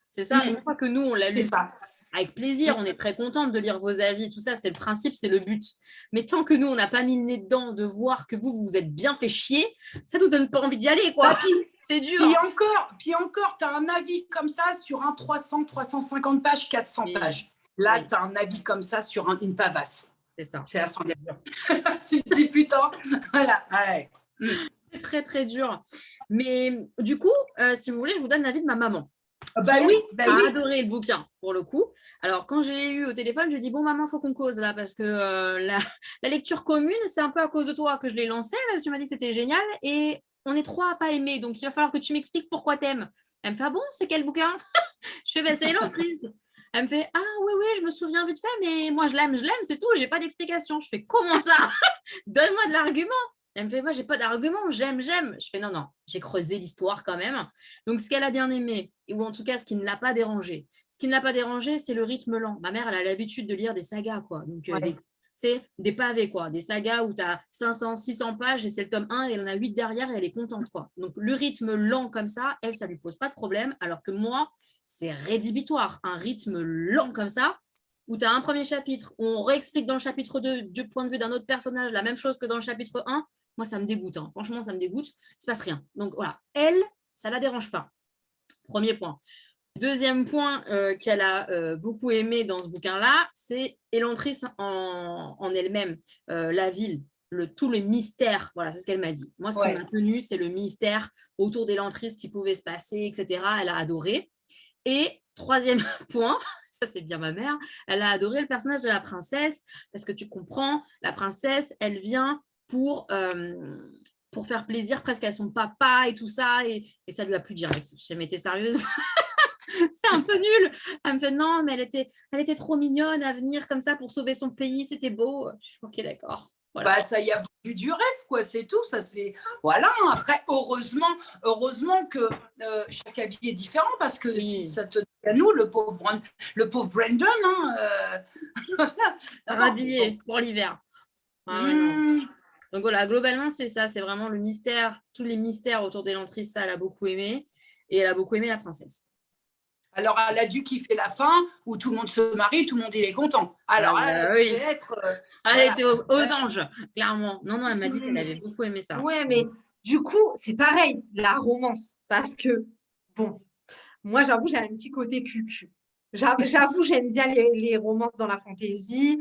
C'est ça, une fois que nous, on l'a lu. C'est ça. Avec plaisir, on est très contente de lire vos avis, tout ça, c'est le principe, c'est le but. Mais tant que nous, on n'a pas mis le nez dedans, de voir que vous vous êtes bien fait chier, ça nous donne pas envie d'y aller, quoi. C'est dur. Puis encore, tu as un avis comme ça sur un 300, 350 pages, 400 pages. Là, tu as un avis comme ça sur une pavasse. C'est ça. C'est la fin de la Tu te dis, putain, voilà. Ouais. C'est très, très dur. Mais du coup, si vous voulez, je vous donne l'avis de ma maman. Oui, a adoré le bouquin, pour le coup. Alors, quand je l'ai eu au téléphone, je dis bon, maman, il faut qu'on cause là, parce que la lecture commune, c'est un peu à cause de toi que je l'ai lancée, parce que tu m'as dit que c'était génial, et on est trois à pas aimer, donc il va falloir que tu m'expliques pourquoi t'aimes. Elle me fait ah bon, c'est quel bouquin? Je fais c'est l'entreprise. Elle me fait ah oui, je me souviens vite fait, mais moi je l'aime, c'est tout, j'ai pas d'explication. Je fais comment ça? Donne-moi de l'argument. Elle me fait, moi, j'ai pas d'argument, j'aime. Je fais, non, j'ai creusé l'histoire quand même. Donc, ce qu'elle a bien aimé, ou en tout cas, ce qui ne l'a pas dérangé. Ce qui ne l'a pas dérangé, c'est le rythme lent. Ma mère, elle a l'habitude de lire des sagas, quoi. Donc, c'est des pavés, quoi. Des sagas où tu as 500, 600 pages et c'est le tome 1 et elle en a 8 derrière et elle est contente, quoi. Donc, le rythme lent comme ça, elle, ça lui pose pas de problème. Alors que moi, c'est rédhibitoire. Un rythme lent comme ça, où tu as un premier chapitre, où on réexplique dans le chapitre 2, du point de vue d'un autre personnage, la même chose que dans le chapitre 1. Moi, ça me dégoûte. Hein. Franchement, ça me dégoûte. Il ne se passe rien. Donc, voilà. Elle, ça ne la dérange pas. Premier point. Deuxième point qu'elle a beaucoup aimé dans ce bouquin-là, c'est Elantris en elle-même, la ville, tous les mystères. Voilà, c'est ce qu'elle m'a dit. Moi, ce qui m'a tenu, c'est le mystère autour d'Elantris qui pouvait se passer, etc. Elle a adoré. Et troisième point, ça c'est bien ma mère, elle a adoré le personnage de la princesse parce que tu comprends, la princesse, elle vient pour faire plaisir presque à son papa et tout ça, et ça lui a plu direct. Je me t'es sérieuse? C'est un peu nul. Elle me fait non, mais elle était trop mignonne à venir comme ça pour sauver son pays, c'était beau. Je suis ok, d'accord. Voilà. Bah, ça y a vu du rêve, quoi, c'est tout. Ça, c'est... Voilà. Après, heureusement que chaque avis est différent parce que si ça te dit à nous, le pauvre Brandon, rhabillé pour l'hiver. Donc voilà, globalement, c'est ça. C'est vraiment le mystère, tous les mystères autour d'Elantris, ça, elle a beaucoup aimé. Et elle a beaucoup aimé la princesse. Alors, elle a dû kiffer la fin où tout le monde se marie, tout le monde il est content. Alors, elle devait être... elle était aux anges, clairement. Non, elle m'a dit qu'elle avait beaucoup aimé ça. Ouais, mais du coup, c'est pareil, la romance. Parce que, bon, moi, j'avoue, j'ai un petit côté cucu. J'avoue, j'aime bien les romances dans la fantasy.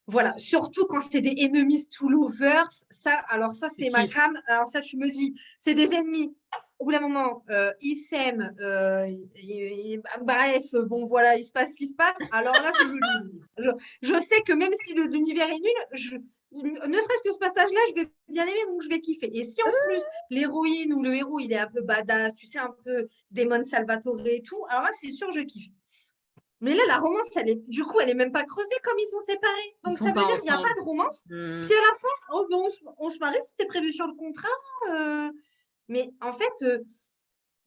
Voilà, surtout quand c'est des enemies to lovers. Ça, c'est ma cam. Alors ça, tu me dis, c'est des ennemis. Au bout d'un moment, ils s'aiment. Bref, bon, voilà, il se passe ce qui se passe. Alors là, je sais que même si l'univers est nul, ne serait-ce que ce passage-là, je vais bien aimer, donc je vais kiffer. Et si en plus, l'héroïne ou le héros, il est un peu badass, tu sais, un peu Damon Salvatore et tout, alors là, c'est sûr, je kiffe. Mais là, la romance, elle est même pas creusée comme ils sont séparés. Donc, ça veut dire qu'il n'y a pas de romance. Puis à la fin, on se marie, c'était prévu sur le contrat. Mais en fait,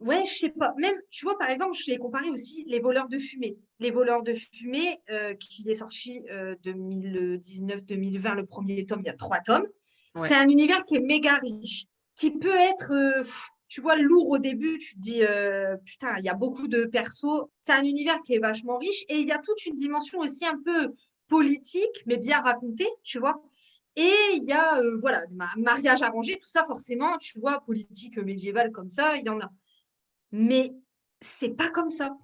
ouais, je sais pas. Même, tu vois, par exemple, je l'ai comparé aussi Les Voleurs de Fumée. Les Voleurs de Fumée, qui est sorti 2019-2020, le premier tome, il y a 3 tomes. Ouais. C'est un univers qui est méga riche, qui peut être... tu vois, lourd au début, tu te dis, putain, il y a beaucoup de persos. C'est un univers qui est vachement riche et il y a toute une dimension aussi un peu politique, mais bien racontée, tu vois. Et il y a, voilà, mariage arrangé, tout ça, forcément, tu vois, politique médiévale comme ça, il y en a. Mais c'est pas comme ça.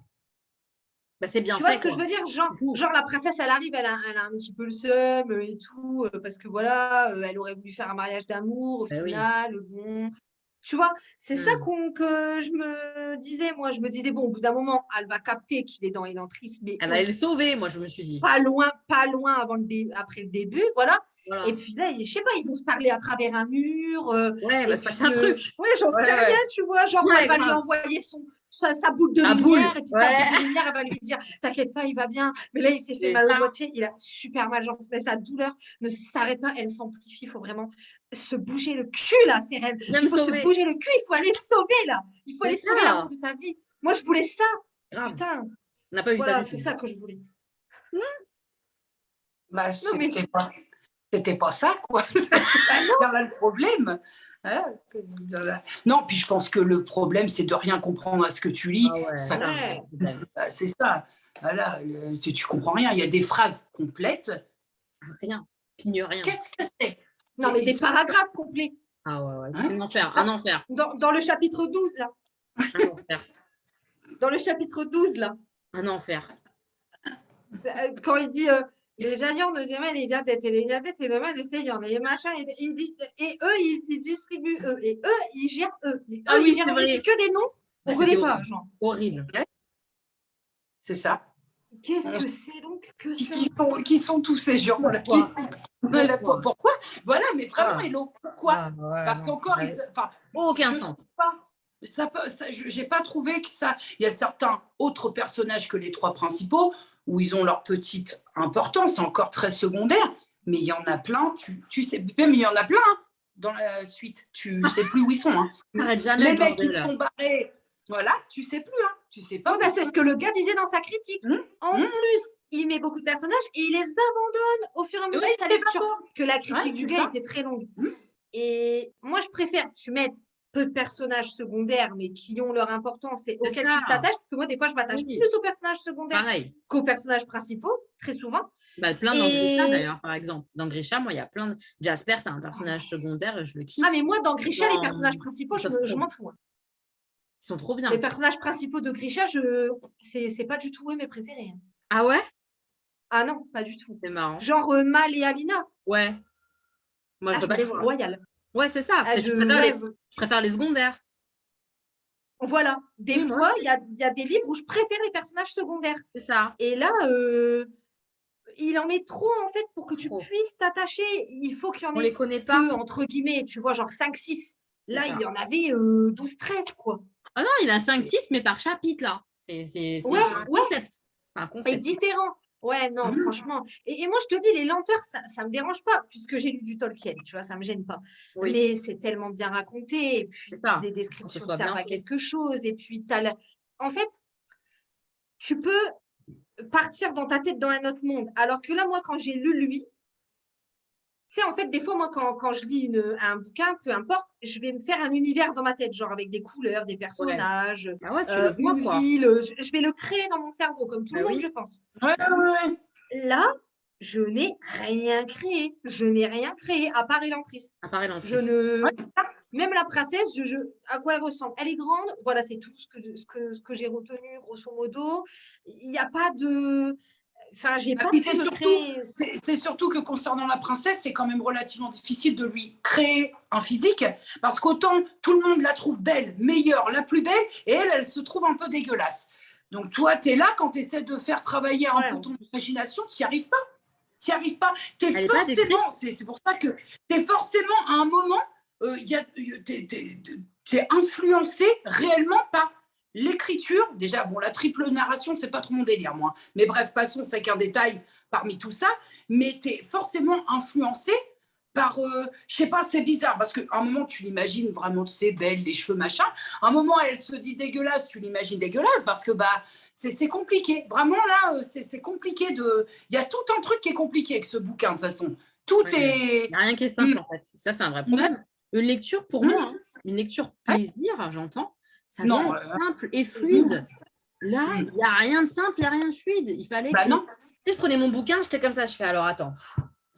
Bah, c'est bien tu vois ce que je veux dire, genre la princesse, elle arrive, elle a un petit peu le seum et tout, parce que voilà, elle aurait voulu faire un mariage d'amour, au final, bon... Tu vois, c'est ça que je me disais. Moi, je me disais, bon, au bout d'un moment, elle va capter qu'il est dans Elantris. Mais elle va le sauver, moi, je me suis dit. Pas loin après le début, voilà. Et puis là, je sais pas, ils vont se parler à travers un mur. Ouais, bah, c'est pas un truc. Ouais, j'en sais rien, tu vois. Genre, elle va lui envoyer sa boule de lumière. boule. Et puis sa boule de lumière, elle va lui dire t'inquiète pas, il va bien. Mais là, il s'est fait mal au doigt de pied. Il a super mal. Genre, mais sa douleur ne s'arrête pas. Elle s'amplifie. Il faut vraiment se bouger le cul, là, Cérène. Il faut se bouger le cul. Il faut aller sauver, là. Il faut aller sauver l'amour de ta vie. Moi, je voulais ça. Grave. Putain. On n'a pas eu ça. C'est ça que je voulais. Bah, c'était pas ça, quoi. C'est là le problème. Hein. Non, puis je pense que le problème, c'est de rien comprendre à ce que tu lis. C'est ça. Voilà, tu comprends rien. Il y a des phrases complètes. Rien. Pigne rien. Qu'est-ce que c'est? Non, mais des paragraphes complets. Ah ouais, c'est un enfer. Un enfer. Dans le chapitre 12, là. Un enfer. Dans le chapitre 12, là. Un enfer. Quand il dit les gagnants de demain, les diadettes et les diadettes et demain, les seigneurs, les machins, et eux, ils distribuent eux, et eux, ils gèrent eux. Ah oui, c'est vrai. Que des noms, on ne connaît pas, genre. Horrible. C'est ça. Qu'est-ce que c'est donc que ça? Qui sont tous ces gens-là? Pourquoi? Voilà, mais vraiment, Hello, pourquoi? Parce qu'encore, aucun sens. J'ai pas trouvé que ça. Il y a certains autres personnages que les trois principaux où ils ont leur petite importance, encore très secondaire, mais il y en a plein. Tu sais, même il y en a plein dans la suite. Tu sais plus où ils sont. Hein. Ça arrête jamais. Les mecs qui se sont barrés, voilà, tu sais plus. Hein. Tu sais pas. C'est ce que le gars disait dans sa critique. En plus, il met beaucoup de personnages et il les abandonne au fur et à mesure de sa lecture. Que la critique du gars était très longue. Et moi, je préfère que tu mettes peu de personnages secondaires, mais qui ont leur importance et auxquels tu t'attaches. Parce que moi, des fois, je m'attache plus aux personnages secondaires qu'aux personnages principaux, très souvent. Plein dans Grisha, d'ailleurs, par exemple. Dans Grisha, moi, il y a plein de... Jasper, c'est un personnage secondaire, je le kiffe. Ah, mais moi, dans Grisha, les personnages principaux, je m'en fous. Ils sont trop bien. Les personnages principaux de Grisha, c'est pas du tout mes préférés. Ah ouais? Ah non, pas du tout. C'est marrant. Genre Mal et Alina. Ouais. Moi, je peux pas les voir. Royal. Ouais, c'est ça. Je préfère les secondaires. Voilà. Des fois, il y a des livres où je préfère les personnages secondaires. C'est ça. Et là, il en met trop, en fait, pour que tu puisses t'attacher. Il faut qu'il y en ait les connaît pas. peu, entre guillemets. Tu vois, genre 5-6. Là, il y en avait 12-13, quoi. Ah non, il y en a 5-6, mais par chapitre, là. C'est un concept. C'est différent. Ouais, non, franchement. Et moi, je te dis, les lenteurs, ça me dérange pas, puisque j'ai lu du Tolkien, tu vois, ça me gêne pas. Oui. Mais c'est tellement bien raconté, et puis des descriptions servent à quelque chose, et puis en fait, tu peux partir dans ta tête dans un autre monde. Alors que là, moi, quand j'ai lu lui, tu sais, en fait, des fois, moi, quand je lis un bouquin, peu importe, je vais me faire un univers dans ma tête, genre avec des couleurs, des personnages, une ville. Je vais le créer dans mon cerveau, comme tout le monde, je pense. Là, je n'ai rien créé. Je n'ai rien créé, à part Elantris. Même la princesse, à quoi elle ressemble? Elle est grande, voilà, c'est tout ce que j'ai retenu, grosso modo. Il n'y a pas de... Enfin, j'ai pas c'est surtout que concernant la princesse, c'est quand même relativement difficile de lui créer un physique, parce qu'autant tout le monde la trouve belle, meilleure, la plus belle, et elle se trouve un peu dégueulasse. Donc toi, tu es là quand tu essaies de faire travailler un peu ton imagination, tu n'y arrives pas. Tu n'y arrives pas. C'est pour ça que tu es forcément à un moment, tu es influencé réellement par l'écriture. Déjà, bon, la triple narration, c'est pas trop mon délire, moi. Mais bref, passons, c'est qu'un détail parmi tout ça. Mais tu es forcément influencé par, je sais pas, c'est bizarre, parce qu'à un moment, tu l'imagines vraiment, tu sais, belle, les cheveux, machin. À un moment, elle se dit dégueulasse, tu l'imagines dégueulasse, parce que c'est compliqué. Vraiment, là, c'est compliqué de... Il y a tout un truc qui est compliqué avec ce bouquin, de toute façon. Tout est... Il n'y a rien qui est simple, en fait. Ça, c'est un vrai problème. Une lecture, pour moi, une lecture plaisir, j'entends, ça doit être simple et fluide. Là, il n'y a rien de simple, il n'y a rien de fluide. Il fallait que... non. Tu sais, je prenais mon bouquin, j'étais comme ça, je fais, alors attends,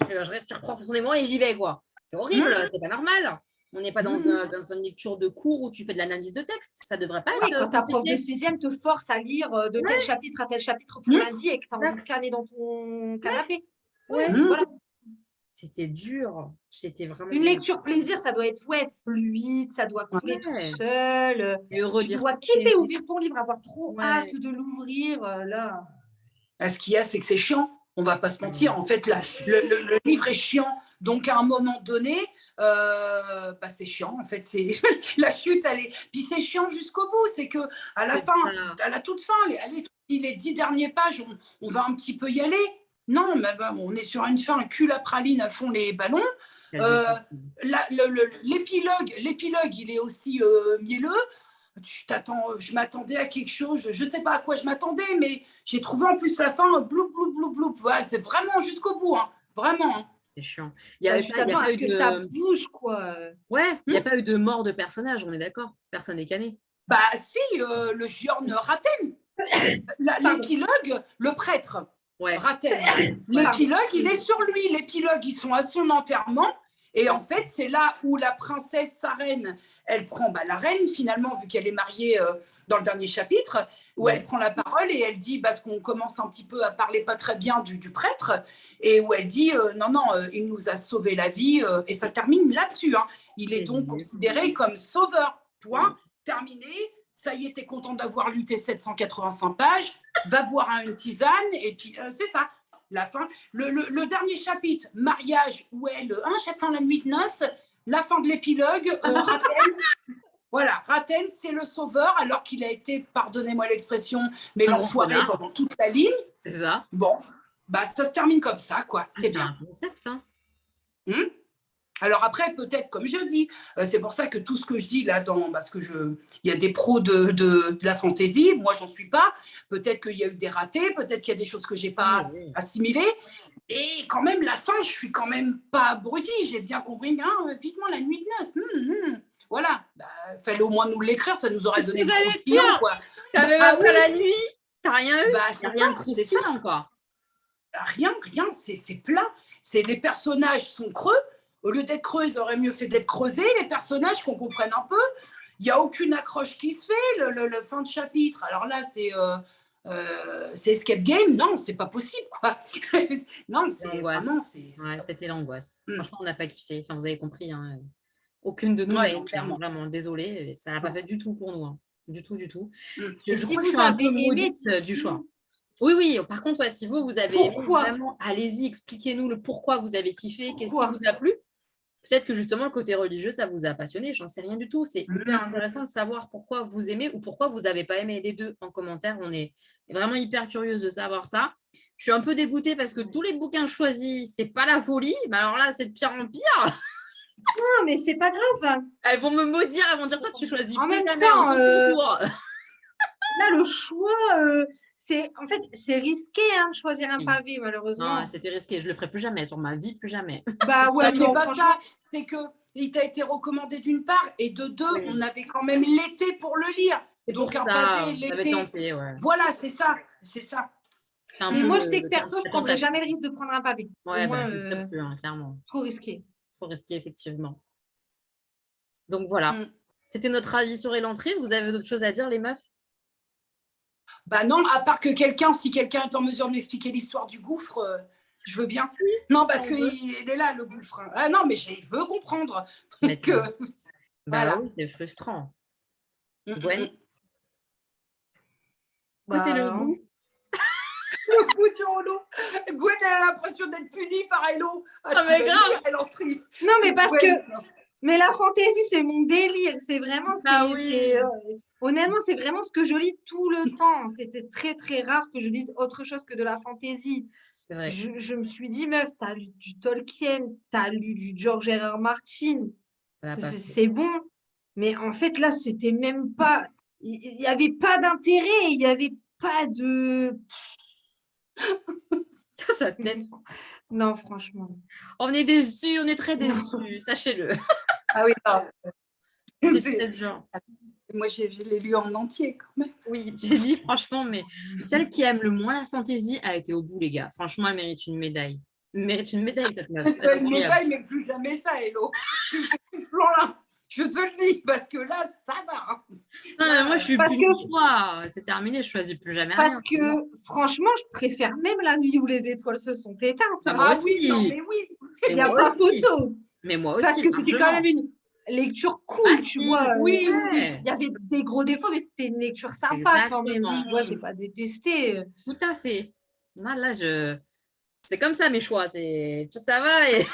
je respire profondément et j'y vais, quoi. C'est horrible, c'est pas normal. On n'est pas dans une lecture de cours où tu fais de l'analyse de texte. Ça ne devrait pas être. Quand ta prof de 6e te force à lire de tel chapitre à tel chapitre pour lundi et que tu as envie de canner dans ton canapé. Voilà. C'était dur. C'était vraiment. Une lecture plaisir, ça doit être fluide, ça doit couler tout seul. Et tu dois kiffer ouvrir ton livre, avoir trop hâte de l'ouvrir. Là. Ce qu'il y a, c'est que c'est chiant. On va pas se mentir. En fait, le livre est chiant. Donc, à un moment donné, c'est chiant. En fait, c'est la chute, puis c'est chiant jusqu'au bout. C'est que à la fin, à la toute fin, les 10 dernières pages, on va un petit peu y aller. Non, mais on est sur une fin cul à praline à fond les ballons. L'épilogue, il est aussi mielleux. Je m'attendais à quelque chose, je ne sais pas à quoi je m'attendais, mais j'ai trouvé en plus la fin, bloup, bloup, bloup, bloup. Voilà, c'est vraiment jusqu'au bout, hein, vraiment. Hein. C'est chiant. Tu t'attends à ce que ça bouge, quoi. Ouais, il n'y a pas eu de mort de personnage, on est d'accord. Personne n'est cané. Bah si, le Giorn Raten, l'épilogue, le prêtre, Raten. L'épilogue, il est sur lui. L'épilogue, ils sont à son enterrement. Et en fait, c'est là où la princesse, sa reine, elle prend la reine, finalement, vu qu'elle est mariée dans le dernier chapitre, où elle prend la parole et elle dit, parce qu'on commence un petit peu à parler pas très bien du prêtre, et où elle dit, non, il nous a sauvé la vie, et ça termine là-dessus. Hein. Il est donc considéré comme sauveur. Point, terminé. Ça y est, t'es content d'avoir lutté 785 pages, va boire une tisane, et puis c'est ça. La fin, le dernier chapitre, mariage, où elle, j'attends la nuit de noces, la fin de l'épilogue, Raten, c'est le sauveur, alors qu'il a été, pardonnez-moi l'expression, mais l'enfoiré pendant toute la ligne. C'est ça. Bon, ça se termine comme ça, quoi. C'est bien. Un concept, hein. Alors après, peut-être, comme je dis, c'est pour ça que tout ce que je dis là, parce que il y a des pros de la fantaisie, moi j'en suis pas. Peut-être qu'il y a eu des ratés, peut-être qu'il y a des choses que j'ai pas assimilées. Et quand même, la fin, je suis quand même pas abrutie. J'ai bien compris. Vitement la nuit de noces. Voilà. Fallait au moins nous l'écrire, ça nous aurait donné le croustillant, quoi. T'avais même pas la nuit. T'as rien eu. Rien de croustillant encore. Rien. C'est plat. Les personnages sont creux. Au lieu d'être creux, ils auraient mieux fait d'être creusés, les personnages, qu'on comprenne un peu. Il n'y a aucune accroche qui se fait, le fin de chapitre. Alors là, c'est Escape Game. Non, c'est pas possible, quoi. Non, c'est vraiment... c'était l'angoisse. Franchement, on n'a pas kiffé. Enfin, vous avez compris. Hein. Aucune de nous n'a été clairement. Vraiment, désolée. Ça n'a pas fait du tout pour nous. Hein. Du tout. Je crois que je suis un peu maudite du choix. Oui. Par contre, si vous avez aimé, vraiment, allez-y, expliquez-nous le pourquoi vous avez kiffé, qu'est-ce qui vous a plu. Peut-être que justement, le côté religieux, ça vous a passionné. J'en sais rien du tout. C'est hyper intéressant de savoir pourquoi vous aimez ou pourquoi vous n'avez pas aimé les deux en commentaire. On est vraiment hyper curieuse de savoir ça. Je suis un peu dégoûtée parce que tous les bouquins choisis, c'est pas la folie. Mais alors là, c'est de pire en pire. Non, mais c'est pas grave. Elles vont me maudire, elles vont dire, toi, tu choisis. En même temps, là, le choix, c'est risqué de choisir un pavé, malheureusement. Non, c'était risqué. Je le ferai plus jamais sur ma vie, plus jamais. C'est pas ça. C'est qu'il t'a été recommandé d'une part et de deux, on avait quand même l'été pour le lire. Donc un pavé l'été. Voilà, c'est ça. Mais moi, je sais que perso, je prendrais jamais le risque de prendre un pavé. Ouais, plus, clairement. Trop risqué. Trop risqué, effectivement. Donc voilà. C'était notre avis sur Elantris. Vous avez d'autres choses à dire, les meufs? Non, à part que si quelqu'un est en mesure de m'expliquer l'histoire du gouffre, je veux bien. Non, parce qu'il est là, le gouffre. Ah non, mais je veux comprendre. Donc, voilà. Oui, c'est frustrant. Gwen, écoutez le goût. Le goût du rouleau. Gwen, elle a l'impression d'être punie par Hello. Mais grave. Elantris. Non, mais parce que... Mais la fantaisie, c'est mon délire. C'est vraiment... Honnêtement, c'est vraiment ce que je lis tout le temps. C'était très, très rare que je lise autre chose que de la fantaisie. Je me suis dit, meuf, t'as lu du Tolkien, t'as lu du George R.R. Martin. C'est bon. Mais en fait, là, c'était même pas... Il n'y avait pas d'intérêt. Il n'y avait pas de... Ça t'aide. Non, franchement. On est déçus, on est très déçus, sachez-le. Ah oui, non. C'est genre. Moi, je l'ai lu en entier quand même. Oui, j'ai lu, franchement, mais celle qui aime le moins la fantaisie a été au bout, les gars. Franchement, elle mérite une médaille. Elle mérite une médaille, cette meuf. Une médaille, mais plus jamais ça, Hello. Je te le dis, parce que là, ça va. Non, mais moi, je suis plus toi. C'est terminé, je choisis plus jamais parce que, franchement, je préfère même la nuit où les étoiles se sont éteintes. Moi aussi. Oui, non, mais oui. Il n'y a pas photo. Mais moi aussi. Parce que c'était quand même une lecture cool, tu vois. Oui. Il y avait des gros défauts, mais c'était une lecture sympa quand même. Je n'ai pas détesté. Tout à fait. Là, C'est comme ça mes choix. Ça va et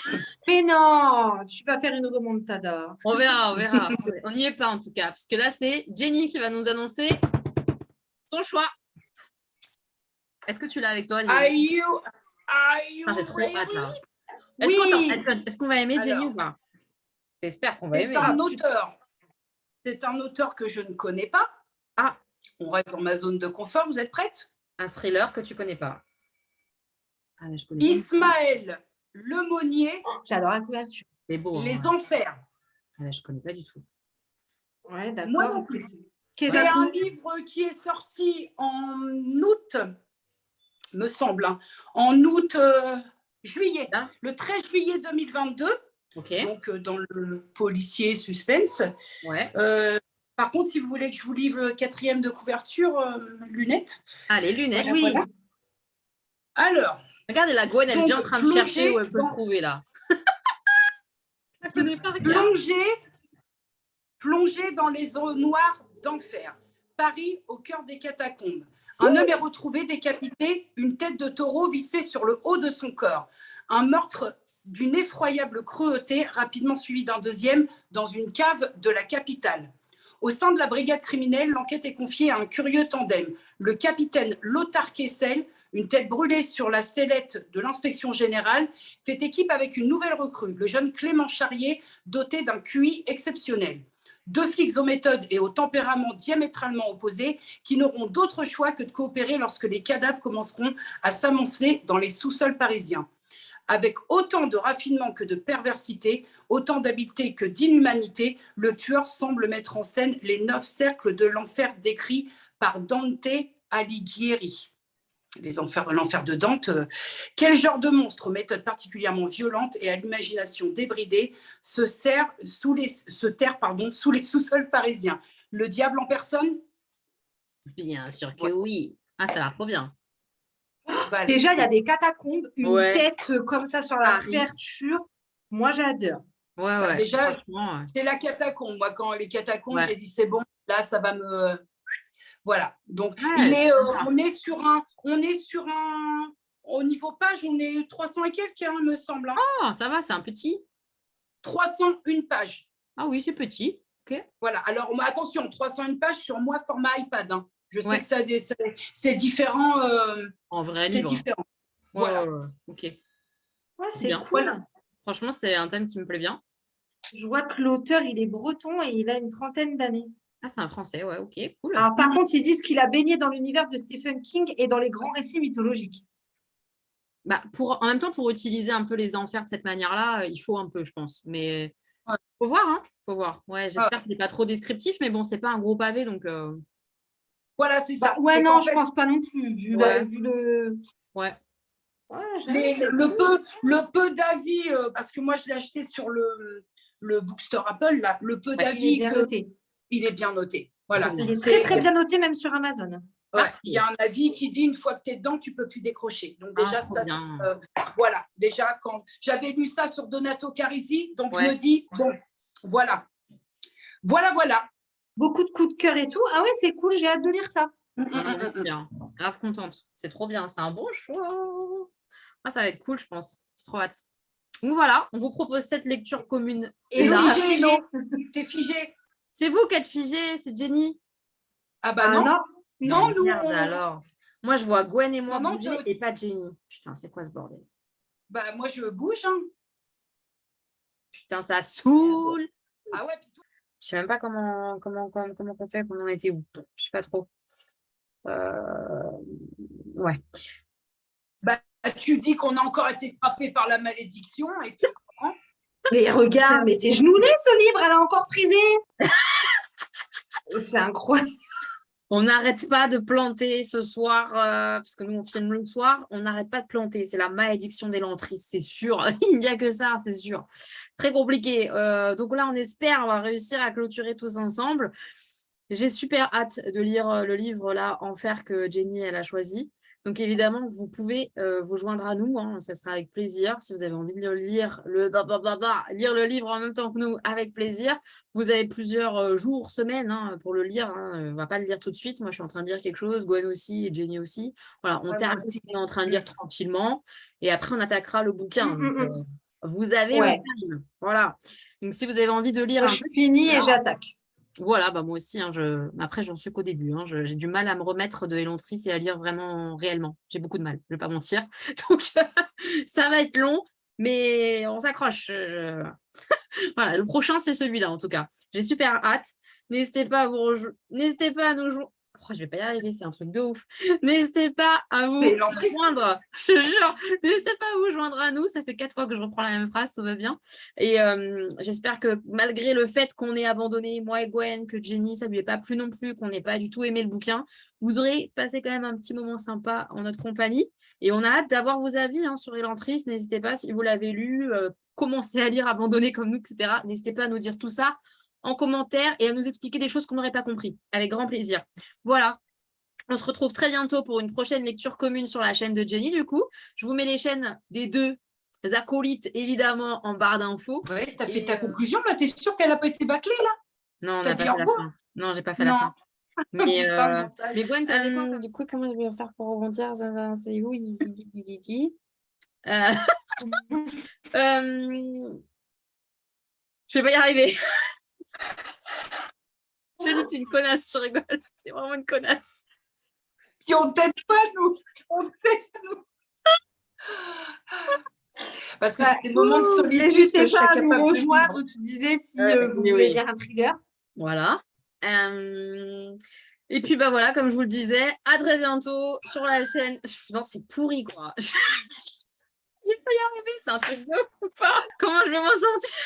Mais non, tu vas faire une remontada. on verra, on verra. On n'y est pas en tout cas, parce que là, c'est Jenny qui va nous annoncer son choix. Est-ce que tu l'as avec toi, Are Jenny? you J'ai trop hâte ready? là. Oui. Est-ce qu'on va aimer Jenny Alors, ou pas? J'espère qu'on va C'est aimer. un auteur. C'est un auteur que je ne connais pas. Ah, On reste dans ma zone de confort. Vous êtes prête? un thriller que tu connais pas. Ah, mais je connais pas. Ismaël Lemonnier, J'adore la couverture. C'est beau. Les Hein. Enfers. Ah, mais je connais pas du tout. Ouais, d'accord. Moi non plus. Qu'est-ce C'est que un livre qui est sorti en août, me semble, hein, en août, juillet, Là le 13 juillet 2022, Ok. donc dans le policier suspense. Ouais. Par contre, si vous voulez que je vous livre quatrième de couverture, lunettes. Ah, les lunettes. Oui. Voilà. Alors, Regardez, la Gwen, elle est donc, déjà en train de chercher où elle peut le dans- trouver là. Je la connais pas, regarde. plongé dans les eaux noires d'enfer. Paris, au cœur des catacombes. Un homme est retrouvé décapité, une tête de taureau vissée sur le haut de son corps. Un meurtre d'une effroyable cruauté, rapidement suivi d'un deuxième, dans une cave de la capitale. Au sein de la brigade criminelle, l'enquête est confiée à un curieux tandem. Le capitaine Lothar Kessel, une tête brûlée sur la sellette de l'inspection générale, fait équipe avec une nouvelle recrue, le jeune Clément Charrier, doté d'un QI exceptionnel. Deux flics aux méthodes et au tempérament diamétralement opposés qui n'auront d'autre choix que de coopérer lorsque les cadavres commenceront à s'amonceler dans les sous-sols parisiens. Avec autant de raffinement que de perversité, autant d'habileté que d'inhumanité, le tueur semble mettre en scène les 9 cercles de l'enfer décrits par Dante Alighieri. L'enfer de Dante. Quel genre de monstre aux méthodes particulièrement violentes et à l'imagination débridée se terre sous les sous-sols parisiens? Le diable en personne? Bien sûr que oui. Ah, ça a l'air trop bien. Voilà. Déjà, il y a des catacombes, une Ouais. tête comme ça sur la Paris. couverture. Moi, j'adore. Ouais, ouais. Déjà, franchement, c'est la catacombe. Moi, quand les catacombes, Ouais. j'ai dit c'est bon, là, ça va me. Voilà. Donc, Ouais, on est sur un. Au niveau page, on est 300 et quelques, hein, me semble. Hein. Oh, ça va, c'est un petit. 301 pages. Ah oui, c'est petit. Ok. Voilà. Alors, attention, 301 pages sur moi, format iPad. Hein. Je sais Ouais. que c'est différent. En vrai C'est livre. différent. Ouais, Voilà. ouais, ouais. Ok. Ouais, c'est bien. cool. Voilà. Franchement, c'est un thème qui me plaît bien. Je vois que l'auteur, il est breton et il a une trentaine d'années. Ah, c'est un français, ouais, ok, cool. Alors, par contre, ils disent qu'il a baigné dans l'univers de Stephen King et dans les grands récits mythologiques. Bah, en même temps, pour utiliser un peu les enfers de cette manière-là, il faut un peu, je pense. Mais Ouais. faut voir, hein. Faut voir. Ouais, j'espère qu'il n'est pas trop descriptif, mais bon, c'est pas un gros pavé, donc. Voilà, c'est ça. Ouais, C'est non, qu'en je fait, pense pas non plus. Vu le. Ouais. Ouais, j'avoue, le peu d'avis, parce que moi, je l'ai acheté sur le Bookstore Apple, là, le peu il d'avis est bien noté. il est bien noté. Voilà. Il est très, très bien noté, même sur Amazon. Ouais, il y a un avis qui dit une fois que tu es dedans, tu ne peux plus décrocher. Donc déjà, trop ça, bien. voilà. Déjà, quand j'avais lu ça sur Donato Carisi, donc je Ouais. me dis, bon, voilà. Voilà. Beaucoup de coups de cœur et tout. Ah ouais, c'est cool, j'ai hâte de lire ça. Moi aussi, hein. Grave contente. C'est trop bien, c'est un bon choix. Ah, ça va être cool, je pense. J'ai trop hâte. Donc voilà, on vous propose cette lecture commune. Et là. figé, non. T'es figé. C'est vous qui êtes figé, c'est Jenny. Ah bah non. Non, nous, merde, alors. Moi, je vois Gwen et moi Non, bouger et pas Jenny. Putain, c'est quoi ce bordel? Bah moi, je bouge. Hein. Putain, ça saoule. Ah ouais, puis toi. Je sais même pas comment on fait, comment on était où. Je sais pas trop. Ouais. Bah, tu dis qu'on a encore été frappé par la malédiction et puis Mais regarde, mais c'est genouné ce livre, elle a encore frisé. C'est incroyable. On n'arrête pas de planter ce soir, parce que nous, on filme le soir, on n'arrête pas de planter. C'est la malédiction des lentrisses, c'est sûr. Il n'y a que ça, c'est sûr. Très compliqué. Donc là, on espère, on va réussir à clôturer tous ensemble. J'ai super hâte de lire le livre là, Enfer, que Jenny elle a choisi. Donc évidemment, vous pouvez vous joindre à nous, hein, ça sera avec plaisir. Si vous avez envie de lire le livre en même temps que nous, avec plaisir. Vous avez plusieurs jours, semaines hein, pour le lire. Hein. On ne va pas le lire tout de suite. Moi, je suis en train de lire quelque chose, Gwen aussi et Jenny aussi. Voilà, on termine, on est en train de lire tranquillement. Et après, on attaquera le bouquin. Donc, vous avez le time. Voilà. Donc, si vous avez envie de lire moi, je finis et j'attaque. Voilà, bah moi aussi. Hein, après, j'en suis qu'au début. Hein, j'ai du mal à me remettre de Elantris et à lire vraiment réellement. J'ai beaucoup de mal, je ne vais pas mentir. Donc, ça va être long, mais on s'accroche. Voilà, le prochain, c'est celui-là, en tout cas. J'ai super hâte. N'hésitez pas à nous joindre. Oh, je vais pas y arriver, c'est un truc de ouf. N'hésitez pas à vous joindre, je te jure. N'hésitez pas à vous joindre à nous. Ça fait 4 fois que je reprends la même phrase, tout va bien. Et j'espère que malgré le fait qu'on ait abandonné, moi et Gwen, que Jenny, ça lui est pas plu non plus, qu'on n'ait pas du tout aimé le bouquin, vous aurez passé quand même un petit moment sympa en notre compagnie. Et on a hâte d'avoir vos avis hein, sur Elantris. N'hésitez pas, si vous l'avez lu, commencez à lire, abandonner comme nous, etc. N'hésitez pas à nous dire tout ça en commentaire et à nous expliquer des choses qu'on n'aurait pas compris. Avec grand plaisir. Voilà. On se retrouve très bientôt pour une prochaine lecture commune sur la chaîne de Jenny, du coup. Je vous mets les chaînes des deux acolytes, évidemment, en barre d'infos. Oui, tu as fait ta conclusion, là. Tu es sûre qu'elle n'a pas été bâclée, là? Non, on n'a pas fait la fin. Non, j'ai pas fait la fin. Mais Gwen, t'avais quoi du coup, comment je vais faire pour rebondir? C'est où je vais pas y arriver. Jenny, t'es une connasse, je rigole. T'es vraiment une connasse. Puis on t'aide pas, nous. On t'aide, nous. Parce que c'était le moment de solitude. N'hésitez pas à nous rejoindre, tu disais, si vous voulez lire un trigger. Voilà. Et puis, bah voilà, comme je vous le disais, à très bientôt sur la chaîne. Non, c'est pourri, quoi. Je peux y arriver, c'est un truc de ouf ou pas? Comment je vais m'en sortir?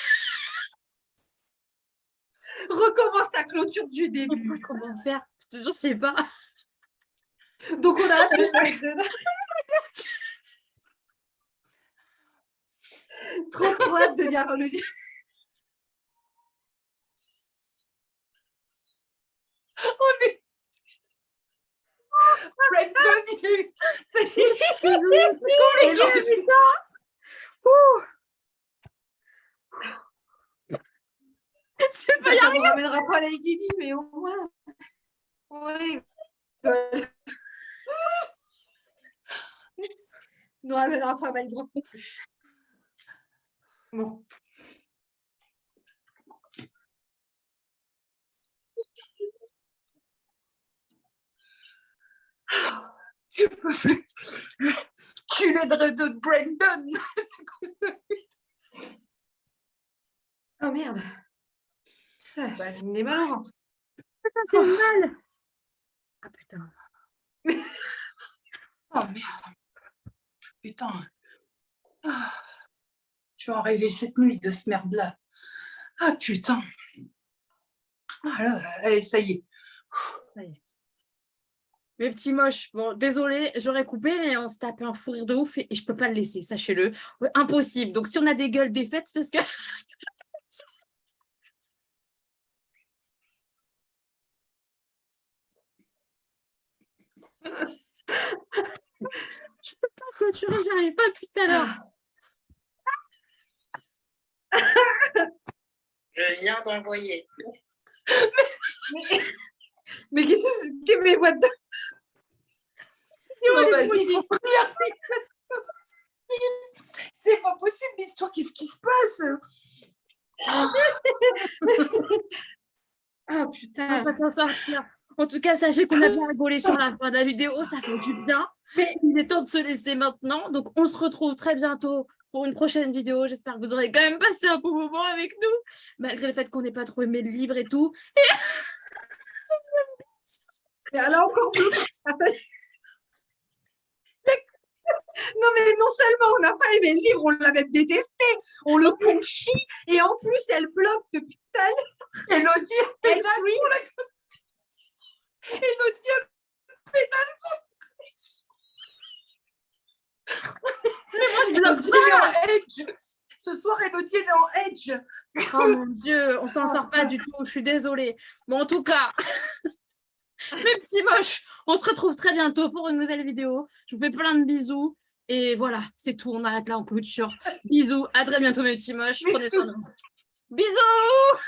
Recommence ta clôture du début. Je sais pas comment faire. Je te jure, je sais pas. Donc, on a appelé ça. Trop hâte de lire le livre. On est. Brandon, c'est compliqué, je vais pas y arriver. On ne ramènera pas Lady Di, mais au moins. Oui. On ne ramènera pas Minecraft non plus. Bon. Tu peux plus. Tu l'aiderais de Brandon. Oh merde. Bah, c'est une malheureuse. Ça fait mal. Ah putain. Oh merde. Putain. Je vais en rêver cette nuit de ce merde-là. Ah putain. Voilà, allez, ça y est. Mes petits moches, bon, désolé, j'aurais coupé, mais on se tape un fou rire de ouf et je peux pas le laisser, sachez-le. Ouais, impossible. Donc, si on a des gueules défaites, c'est parce que... je peux pas clôturer, j'arrive pas depuis tout à l'heure. Je viens d'envoyer. Mais qu'est-ce que mes boîtes de... Non, vas-y, faut prier. C'est pas possible, l'histoire, qu'est-ce qui se passe? Ah putain. On va s'en sortir. En tout cas, sachez qu'on a bien rigolé sur la fin de la vidéo, ça fait du bien. Mais il est temps de se laisser maintenant. Donc, on se retrouve très bientôt pour une prochaine vidéo. J'espère que vous aurez quand même passé un bon moment avec nous, malgré le fait qu'on n'ait pas trop aimé le livre et tout. Et elle a encore plus. Non, mais non seulement on n'a pas aimé le livre, on l'a même détesté. On le conchit et en plus, elle bloque depuis tout à l'heure. Elodie, elle pédale pour la connexion. Elodie, pédale pour la connexion. Elodie est en edge. Ce soir, Elodie est en edge. Oh mon Dieu, on s'en sort pas du tout. Je suis désolée. Bon, en tout cas... Mes petits moches, on se retrouve très bientôt pour une nouvelle vidéo. Je vous fais plein de bisous. Et voilà, c'est tout. On arrête là en clôture. Bisous. À très bientôt, mes petits moches. Prenez soin de vous. Bisous.